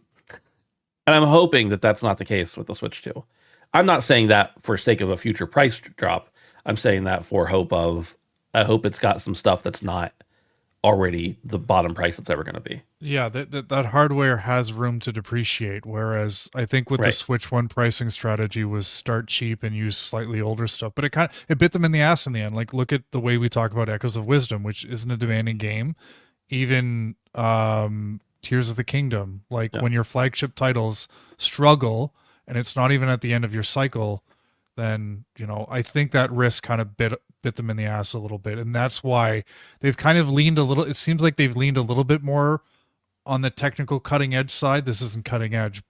I'm hoping that that's not the case with the Switch 2. I'm not saying that for sake of a future price drop. I'm saying that for I hope it's got some stuff that's not already the bottom price it's ever going to be. Yeah, that hardware has room to depreciate. Whereas I think with the Right. Switch 1 pricing strategy was start cheap and use slightly older stuff. But it bit them in the ass in the end. Like look at the way we talk about Echoes of Wisdom, which isn't a demanding game. Even Tears of the Kingdom, like when your flagship titles struggle and it's not even at the end of your cycle, then I think that risk kind of bit them in the ass a little bit, and that's why they've kind of leaned a little. It seems like they've leaned a little bit more on the technical cutting edge side. This isn't cutting edge,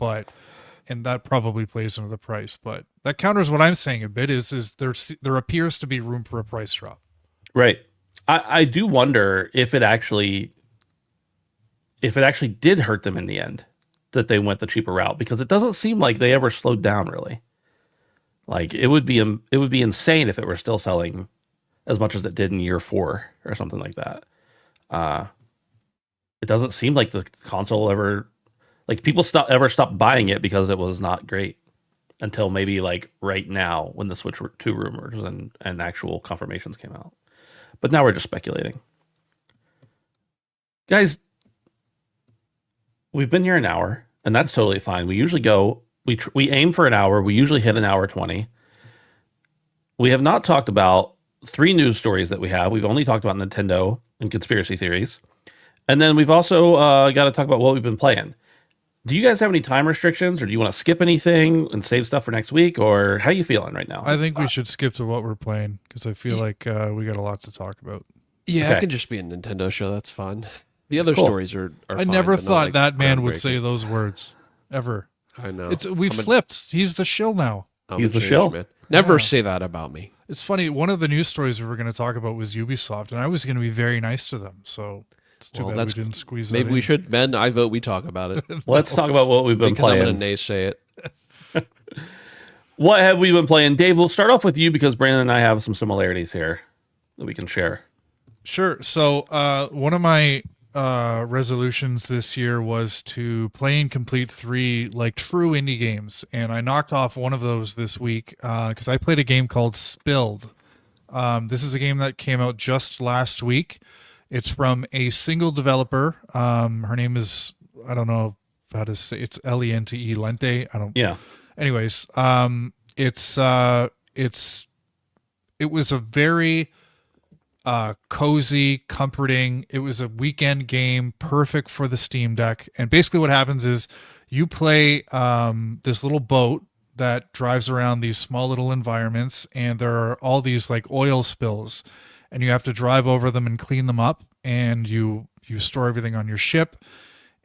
and that probably plays into the price. But that counters what I'm saying a bit. Is there appears to be room for a price drop. Right. I do wonder if it actually did hurt them in the end that they went the cheaper route, because it doesn't seem like they ever slowed down really. Like it would be insane if it were still selling as much as it did in year 4 or something like that. It doesn't seem like the console ever, like people stopped buying it because it was not great until maybe like right now when the Switch 2 rumors and actual confirmations came out. But now we're just speculating. Guys, we've been here an hour, and that's totally fine. We usually we aim for an hour. We usually hit an hour 20. We have not talked about 3 news stories that we have. We've only talked about Nintendo and conspiracy theories. And then we've also got to talk about what we've been playing. Do you guys have any time restrictions, or do you want to skip anything and save stuff for next week, or how are you feeling right now? I think we should skip to what we're playing because I feel like we got a lot to talk about. Yeah, Okay. it can just be a Nintendo show. That's fine. The other Cool. stories are I fine, never but not, thought like, that man would groundbreaking. say those words ever. I know. We flipped. He's the shill now. He's the changed shill. man. Never Yeah. say that about me. It's funny. One of the news stories we were going to talk about was Ubisoft, and I was going to be very nice to them. So it's too Well, bad we that's- didn't squeeze that Maybe we in. should, Ben. I vote we talk about it Let's talk about what we've been because I'm playing. going to naysay it. What have we been playing? Dave, we'll start off with you because Brandon and I have some similarities here that we can share. Sure. So one of my resolutions this year was to play and complete 3 like true indie games, and I knocked off one of those this week because I played a game called Spilled. This is a game that came out just last week. It's from a single developer. Her name is, I don't know how to say, it's Lente Lente. I don't. Yeah. Anyways, it was a very cozy, comforting. It was a weekend game, perfect for the Steam Deck. And basically, what happens is you play this little boat that drives around these small little environments, and there are all these like oil spills, and you have to drive over them and clean them up. And you store everything on your ship,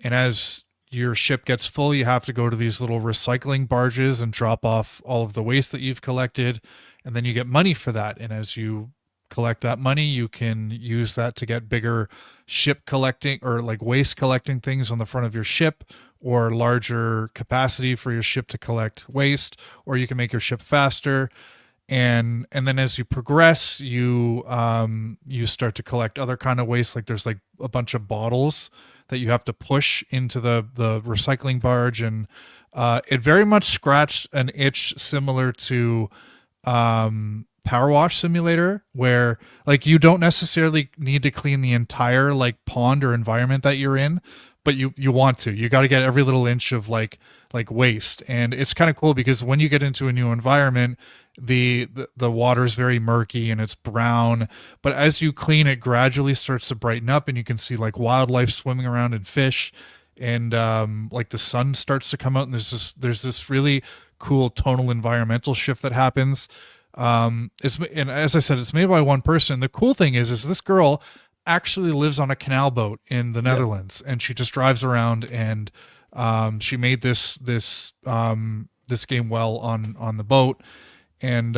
and as your ship gets full, you have to go to these little recycling barges and drop off all of the waste that you've collected, and then you get money for that. And as you collect that money, you can use that to get bigger ship collecting or like waste collecting things on the front of your ship, or larger capacity for your ship to collect waste, or you can make your ship faster. And then as you progress, you start to collect other kind of waste. Like there's like a bunch of bottles that you have to push into the recycling barge, and it very much scratched an itch similar to Power Wash Simulator, where like you don't necessarily need to clean the entire like pond or environment that you're in, but you want to. You got to get every little inch of like waste. And it's kind of cool because when you get into a new environment, the water is very murky and it's brown, but as you clean, it gradually starts to brighten up, and you can see like wildlife swimming around and fish, and like the sun starts to come out, and there's this really cool tonal environmental shift that happens. And as I said, it's made by one person. The cool thing is this girl actually lives on a canal boat in the Netherlands, and she just drives around, and she made this game well on the boat. And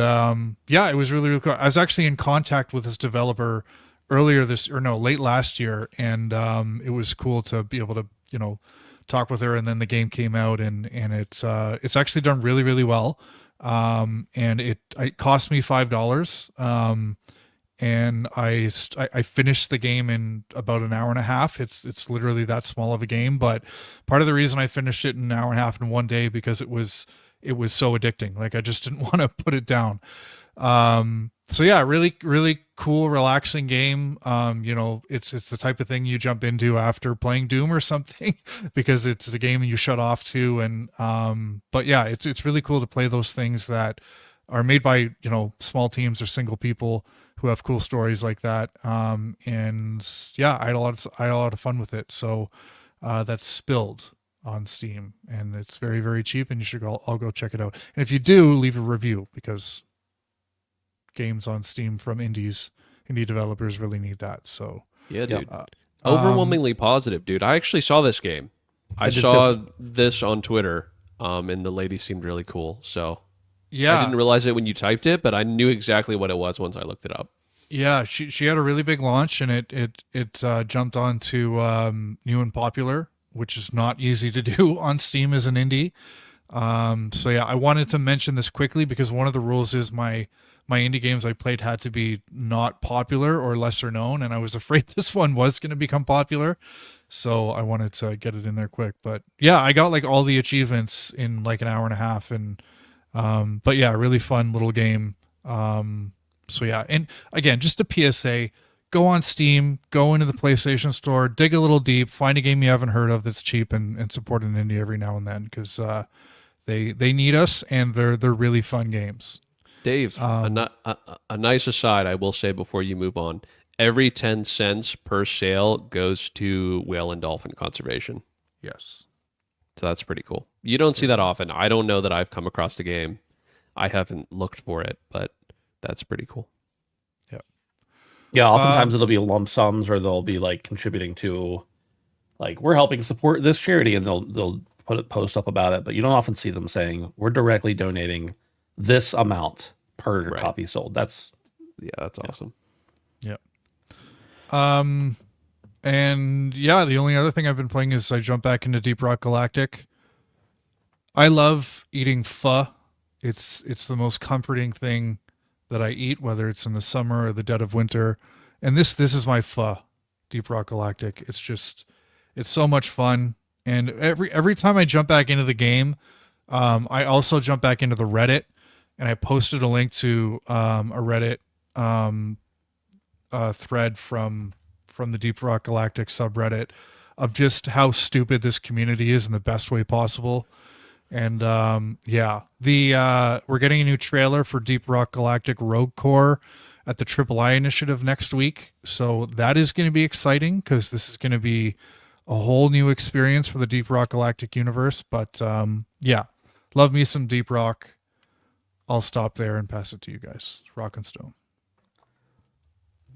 yeah, it was really, really cool. I was actually in contact with this developer late last year, and it was cool to be able to, talk with her. And then the game came out, and it's actually done really, really well. And it cost me $5. And I finished the game in about an hour and a half. It's literally that small of a game, but part of the reason I finished it in an hour and a half in one day because it was so addicting. Like I just didn't want to put it down. So yeah, really, really cool, relaxing game. It's the type of thing you jump into after playing Doom or something because it's a game you shut off to. And, but yeah, it's really cool to play those things that are made by, small teams or single people who have cool stories like that. And yeah, I had a lot of fun with it. So, that's Spilled on Steam, and it's very, very cheap, and you should all go check it out. And if you do, leave a review, because games on Steam from indie developers really need that. So Yeah, dude. uh, Overwhelmingly positive, dude. I actually saw this game. I did saw this on Twitter, and the lady seemed really cool. So I yeah, didn't realize it when you typed it, but I knew exactly what it was once I looked it up. Yeah, she had a really big launch, and it jumped onto new and popular, which is not easy to do on Steam as an indie. So yeah, I wanted to mention this quickly because one of the rules is my indie games I played had to be not popular or lesser known, and I was afraid this one was going to become popular, so I wanted to get it in there quick. But yeah, I got like all the achievements in like an hour and a half, and but yeah, really fun little game. So yeah, and again, just a PSA: go on Steam, go into the PlayStation Store, dig a little deep, find a game you haven't heard of that's cheap, and support an indie every now and then because they need us, and they're really fun games. Dave, a nice aside, I will say before you move on. Every 10 cents per sale goes to whale and dolphin conservation. Yes. So that's pretty cool. You don't see that often. I don't know that I've come across a game. I haven't looked for it, but that's pretty cool. Yeah, oftentimes it'll be lump sums, or they'll be like contributing to, like, we're helping support this charity, and they'll put a post up about it. But you don't often see them saying we're directly donating this amount per Right. copy sold. That's awesome. Yep. And yeah, the only other thing I've been playing is I jump back into Deep Rock Galactic. I love eating pho. It's the most comforting thing that I eat, whether it's in the summer or the dead of winter. And this is my pho, Deep Rock Galactic. It's so much fun. And every time I jump back into the game, I also jump back into the Reddit, and I posted a link to a Reddit thread from the Deep Rock Galactic subreddit of just how stupid this community is in the best way possible. And yeah, we're getting a new trailer for Deep Rock Galactic Rogue Core at the III Initiative next week, so that is going to be exciting because this is going to be a whole new experience for the Deep Rock Galactic universe. But yeah, love me some Deep Rock. I'll stop there and pass it to you guys. Rock and Stone.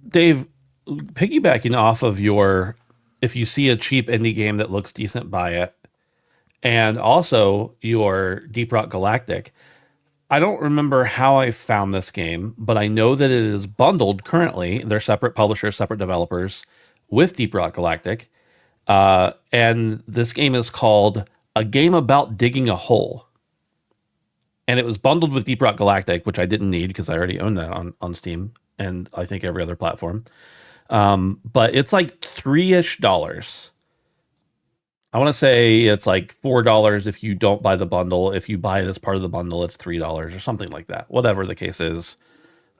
Dave, piggybacking off of your, if you see a cheap indie game that looks decent, buy it. And also your Deep Rock Galactic. I don't remember how I found this game, but I know that it is bundled currently. They're separate publishers, separate developers with Deep Rock Galactic. And this game is called A Game About Digging a Hole. And it was bundled with Deep Rock Galactic, which I didn't need because I already own that on Steam and I think every other platform. But it's like $3-ish. I want to say it's like $4 if you don't buy the bundle. If you buy it as part of the bundle, it's $3 or something like that. Whatever the case is.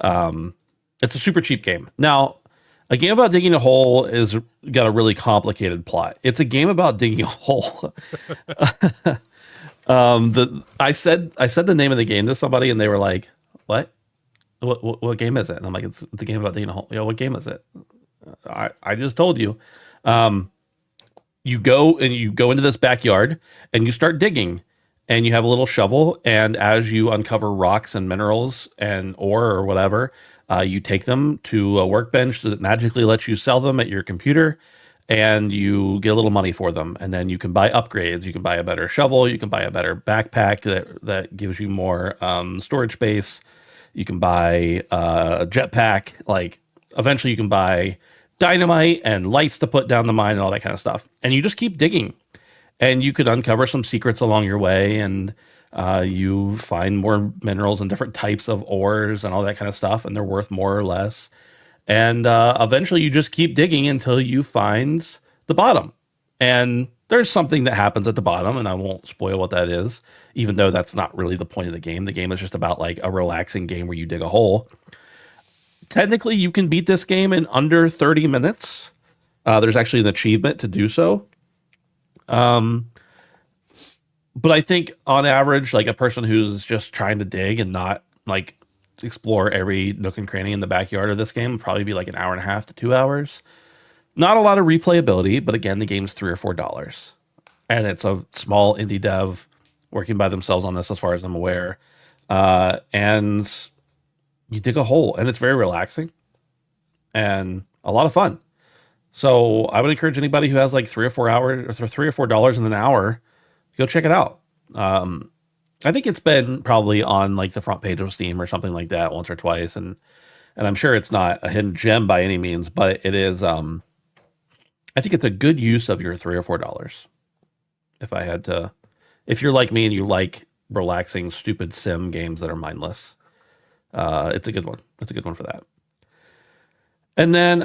It's a super cheap game. Now, A Game About Digging a Hole is got a really complicated plot. It's a game about digging a hole. I said the name of the game to somebody and they were like, "What? What game is it?" And I'm like, "It's a game about digging a hole." Yeah, what game is it? I just told you. You go into this backyard and you start digging, and you have a little shovel, and as you uncover rocks and minerals and ore or whatever, you take them to a workbench that magically lets you sell them at your computer, and you get a little money for them. And then you can buy upgrades. You can buy a better shovel. You can buy a better backpack that gives you more storage space. You can buy a jetpack. Like, eventually you can buy dynamite and lights to put down the mine and all that kind of stuff. And you just keep digging, and you could uncover some secrets along your way, and you find more minerals and different types of ores and all that kind of stuff, and they're worth more or less. And eventually you just keep digging until you find the bottom. And there's something that happens at the bottom, and I won't spoil what that is, even though that's not really the point of the game. The game is just about like a relaxing game where you dig a hole. Technically, you can beat this game in under 30 minutes. There's actually an achievement to do so. But I think on average, like a person who's just trying to dig and not like explore every nook and cranny in the backyard of this game would probably be like an hour and a half to 2 hours. Not a lot of replayability, but again, the game's $3 or $4. And it's a small indie dev working by themselves on this, as far as I'm aware. And you dig a hole, and it's very relaxing and a lot of fun. So I would encourage anybody who has like 3 or 4 hours or $3 or $4 in an hour, go check it out. I think it's been probably on like the front page of Steam or something like that once or twice. And And I'm sure it's not a hidden gem by any means, but it is. I think it's a good use of your $3 or $4. If I had to, if you're like me and you like relaxing, stupid sim games that are mindless, it's a good one. It's a good one for that. And then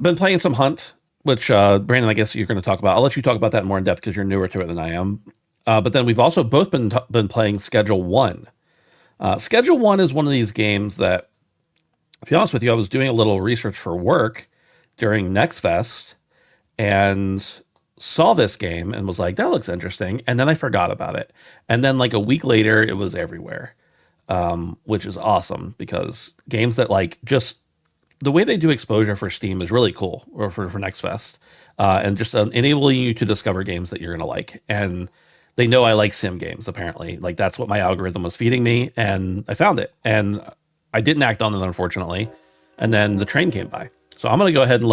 been playing some Hunt, which Brandon, I guess you're going to talk about. I'll let you talk about that more in depth because you're newer to it than I am. But then we've also both been playing Schedule One. Schedule One is one of these games that, to be honest with you, I was doing a little research for work during Next Fest and saw this game and was like, that looks interesting. And then I forgot about it. And then like a week later, it was everywhere, which is awesome because games that like just the way they do exposure for Steam is really cool, or for Next Fest, and just enabling you to discover games that you're going to like. And they know I like sim games, apparently. Like that's what my algorithm was feeding me. And I found it. And I didn't act on it, unfortunately. And then the train came by. So I'm going to go ahead and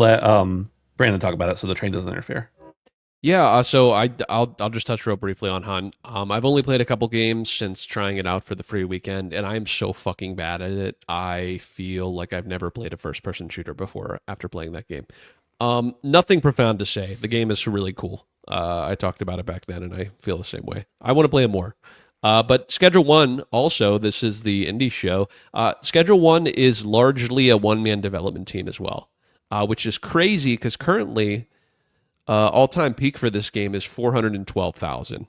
let Brandon talk about it so the train doesn't interfere. Yeah, so I'll just touch real briefly on Hunt. I've only played a couple games since trying it out for the free weekend, and I'm so fucking bad at it. I feel like I've never played a first-person shooter before after playing that game. Nothing profound to say. The game is really cool. I talked about it back then, and I feel the same way. I want to play it more. But Schedule One, also, this is the indie show. Schedule One is largely a one-man development team as well, which is crazy because currently all-time peak for this game is 412,000.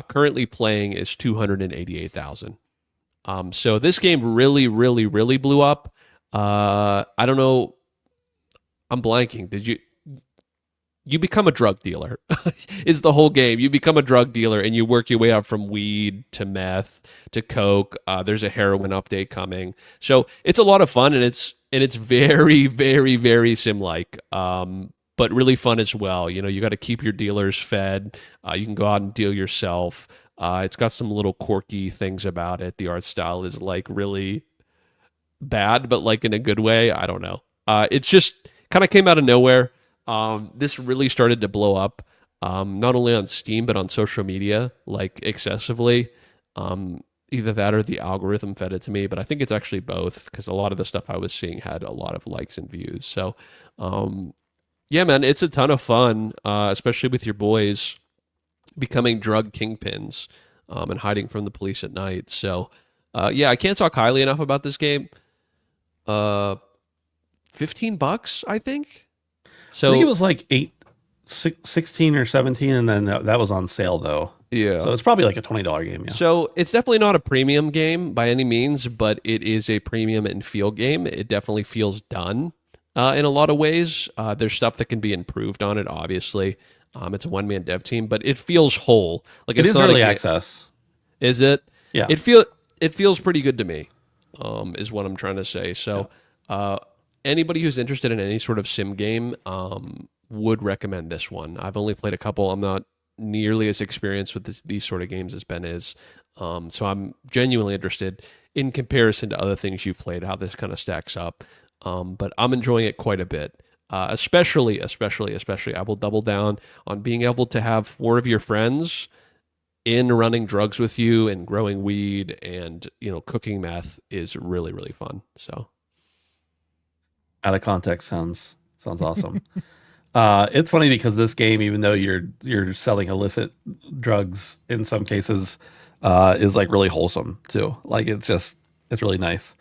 Currently playing is 288,000. So this game really, really, really blew up. I don't know. I'm blanking. You become a drug dealer is the whole game. You become a drug dealer and you work your way up from weed to meth to coke. There's a heroin update coming. So it's a lot of fun and it's very, very, very sim-like. But really fun as well. You know, you got to keep your dealers fed. You can go out and deal yourself. It's got some little quirky things about it. The art style is like really bad, but like in a good way. I don't know. It's just kind of came out of nowhere. This really started to blow up, not only on Steam, but on social media, like excessively. Either that or the algorithm fed it to me, but I think it's actually both because a lot of the stuff I was seeing had a lot of likes and views. So, yeah, man, it's a ton of fun, especially with your boys becoming drug kingpins and hiding from the police at night. So, yeah, I can't talk highly enough about this game. $15, I think. So I think it was like 16 or 17, and then that was on sale though. yeah. So it's probably like a $20 game. Yeah. So it's definitely not a premium game by any means, but it is a premium and feel game. It definitely feels done. In a lot of ways, there's stuff that can be improved on it. Obviously, it's a one-man dev team, but it feels whole. Like It it's is not early a access. Is it? Yeah. It feels pretty good to me. Is what I'm trying to say. So, anybody who's interested in any sort of sim game, would recommend this one. I've only played a couple. I'm not nearly as experienced with these sort of games as Ben is. So I'm genuinely interested in comparison to other things you've played, how this kind of stacks up. But I'm enjoying it quite a bit. Especially, I will double down on being able to have 4 of your friends in running drugs with you and growing weed and, cooking meth is really, really fun. So Out of context sounds awesome. It's funny because this game, even though you're selling illicit drugs in some cases, is like really wholesome too. Like it's really nice.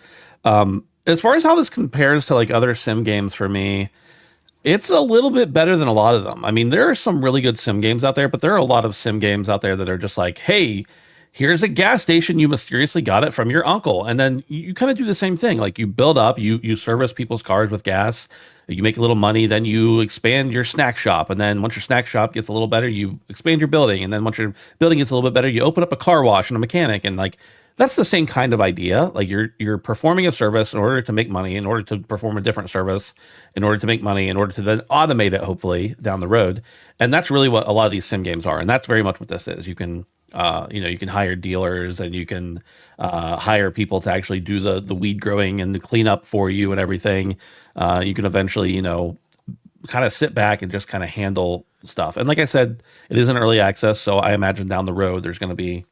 As far as how this compares to like other sim games for me, it's a little bit better than a lot of them. I mean, there are some really good sim games out there, but there are a lot of sim games out there that are just like, hey, here's a gas station, you mysteriously got it from your uncle. And then you kind of do the same thing. Like you build up, you service people's cars with gas, you make a little money, then you expand your snack shop. And then once your snack shop gets a little better, you expand your building. And then once your building gets a little bit better, you open up a car wash and a mechanic. And like, that's the same kind of idea. Like you're performing a service in order to make money, in order to perform a different service, in order to make money, in order to then automate it, hopefully down the road. And that's really what a lot of these sim games are. And that's very much what this is. You can, you can hire dealers and you can hire people to actually do the weed growing and the cleanup for you and everything. You can eventually, kind of sit back and just kind of handle stuff. And like I said, it is an early access. So I imagine down the road, there's going to be,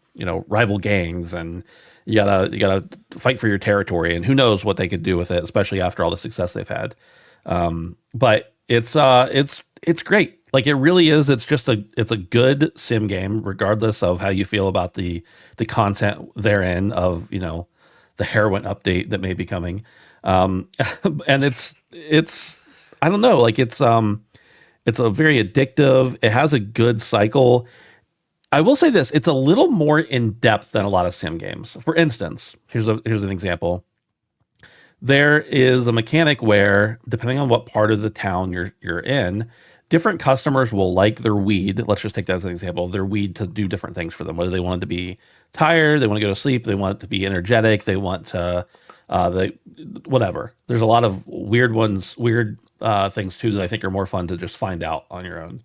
rival gangs and you gotta fight for your territory, and who knows what they could do with it, especially after all the success they've had. But it's great. Like it really is. It's a good sim game, regardless of how you feel about the content therein of the heroin update that may be coming. And it's I don't know, like it's a very addictive. It has a good cycle. I will say this, it's a little more in depth than a lot of sim games. For instance, here's an example. There is a mechanic where, depending on what part of the town you're in, different customers will like their weed. Let's just take that as an example. Their weed to do different things for them. Whether they want it to be tired, they want to go to sleep, they want it to be energetic, they want to whatever. There's a lot of weird things too that I think are more fun to just find out on your own.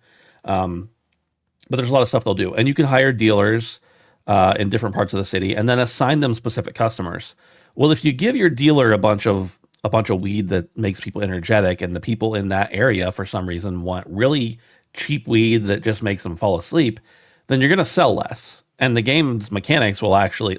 But there's a lot of stuff they'll do, and you can hire dealers in different parts of the city, and then assign them specific customers. Well, if you give your dealer a bunch of weed that makes people energetic, and the people in that area for some reason want really cheap weed that just makes them fall asleep, then you're going to sell less, and the game's mechanics will actually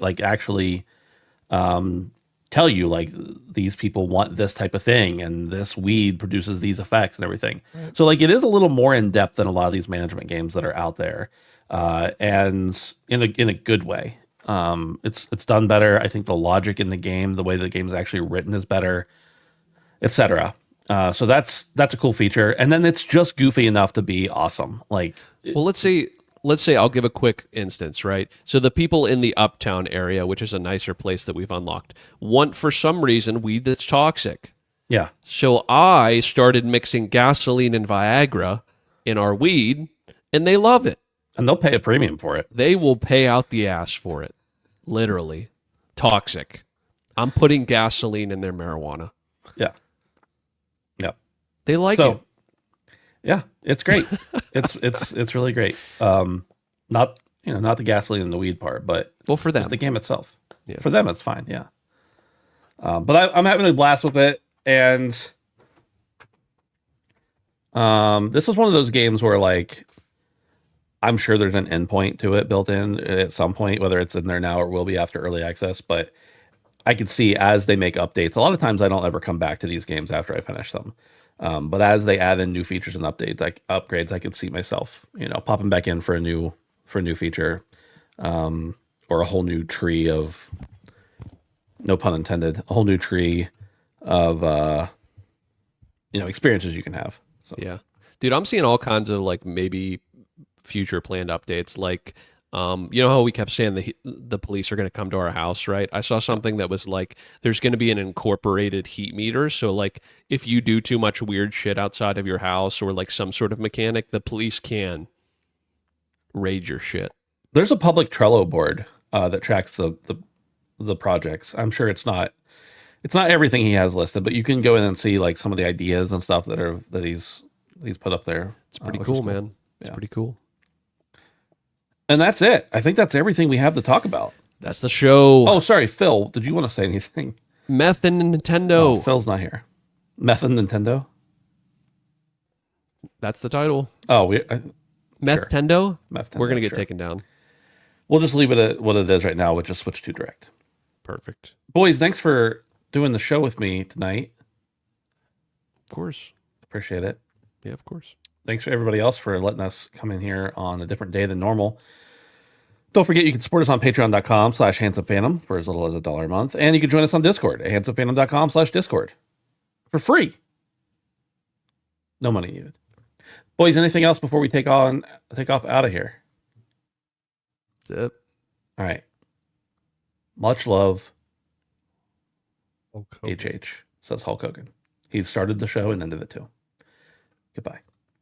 tell you like these people want this type of thing, and this weed produces these effects and everything. Right. So like it is a little more in depth than a lot of these management games that are out there, and in a good way. It's done better. I think the logic in the game, the way the game's actually written, is better, etc. So that's a cool feature, and then it's just goofy enough to be awesome. Like, well, let's say I'll give a quick instance, right? So the people in the Uptown area, which is a nicer place that we've unlocked, want for some reason weed that's toxic. Yeah. So I started mixing gasoline and Viagra in our weed, and they love it. And they'll pay a premium for it. They will pay out the ass for it. Literally. Toxic. I'm putting gasoline in their marijuana. Yeah. Yeah. They like it. Yeah, it's great. it's really great. Not the gasoline and the weed part, but for them, just the game itself. Yeah. For them, it's fine. Yeah. But I'm having a blast with it, and this is one of those games where like I'm sure there's an endpoint to it built in at some point, whether it's in there now or will be after early access. But I can see as they make updates, a lot of times I don't ever come back to these games after I finish them. But as they add in new features and upgrades, I could see myself, popping back in for a new feature, or a whole new tree of, no pun intended, a whole new tree of, experiences you can have. So. Yeah, dude, I'm seeing all kinds of like maybe future planned updates, like how we kept saying the police are going to come to our house, right? I saw something that was like there's going to be an incorporated heat meter, so like if you do too much weird shit outside of your house or like some sort of mechanic, the police can raid your shit. There's a public Trello board that tracks the projects. I'm sure it's not everything he has listed, but you can go in and see like some of the ideas and stuff that he's put up there. It's pretty cool, man. It's pretty cool. And that's it. I think that's everything we have to talk about. That's the show. Oh, sorry, Phil. Did you want to say anything? Meth and Nintendo. Oh, Phil's not here. Meth and Nintendo? That's the title. Oh, Meth-tendo? Meth-tendo, we're going to get taken down. We'll just leave it at what it is right now, which is Switch 2 Direct. Perfect. Boys, thanks for doing the show with me tonight. Of course. Appreciate it. Yeah, of course. Thanks for everybody else for letting us come in here on a different day than normal. Don't forget you can support us on patreon.com/handsomephantom for as little as $1 a month. And you can join us on Discord at handsomephantom.com/discord for free. No money needed. Boys, anything else before we take off out of here? That's it. All right. Much love. Hulk Hogan. HH, says Hulk Hogan. He started the show and ended it too. Goodbye.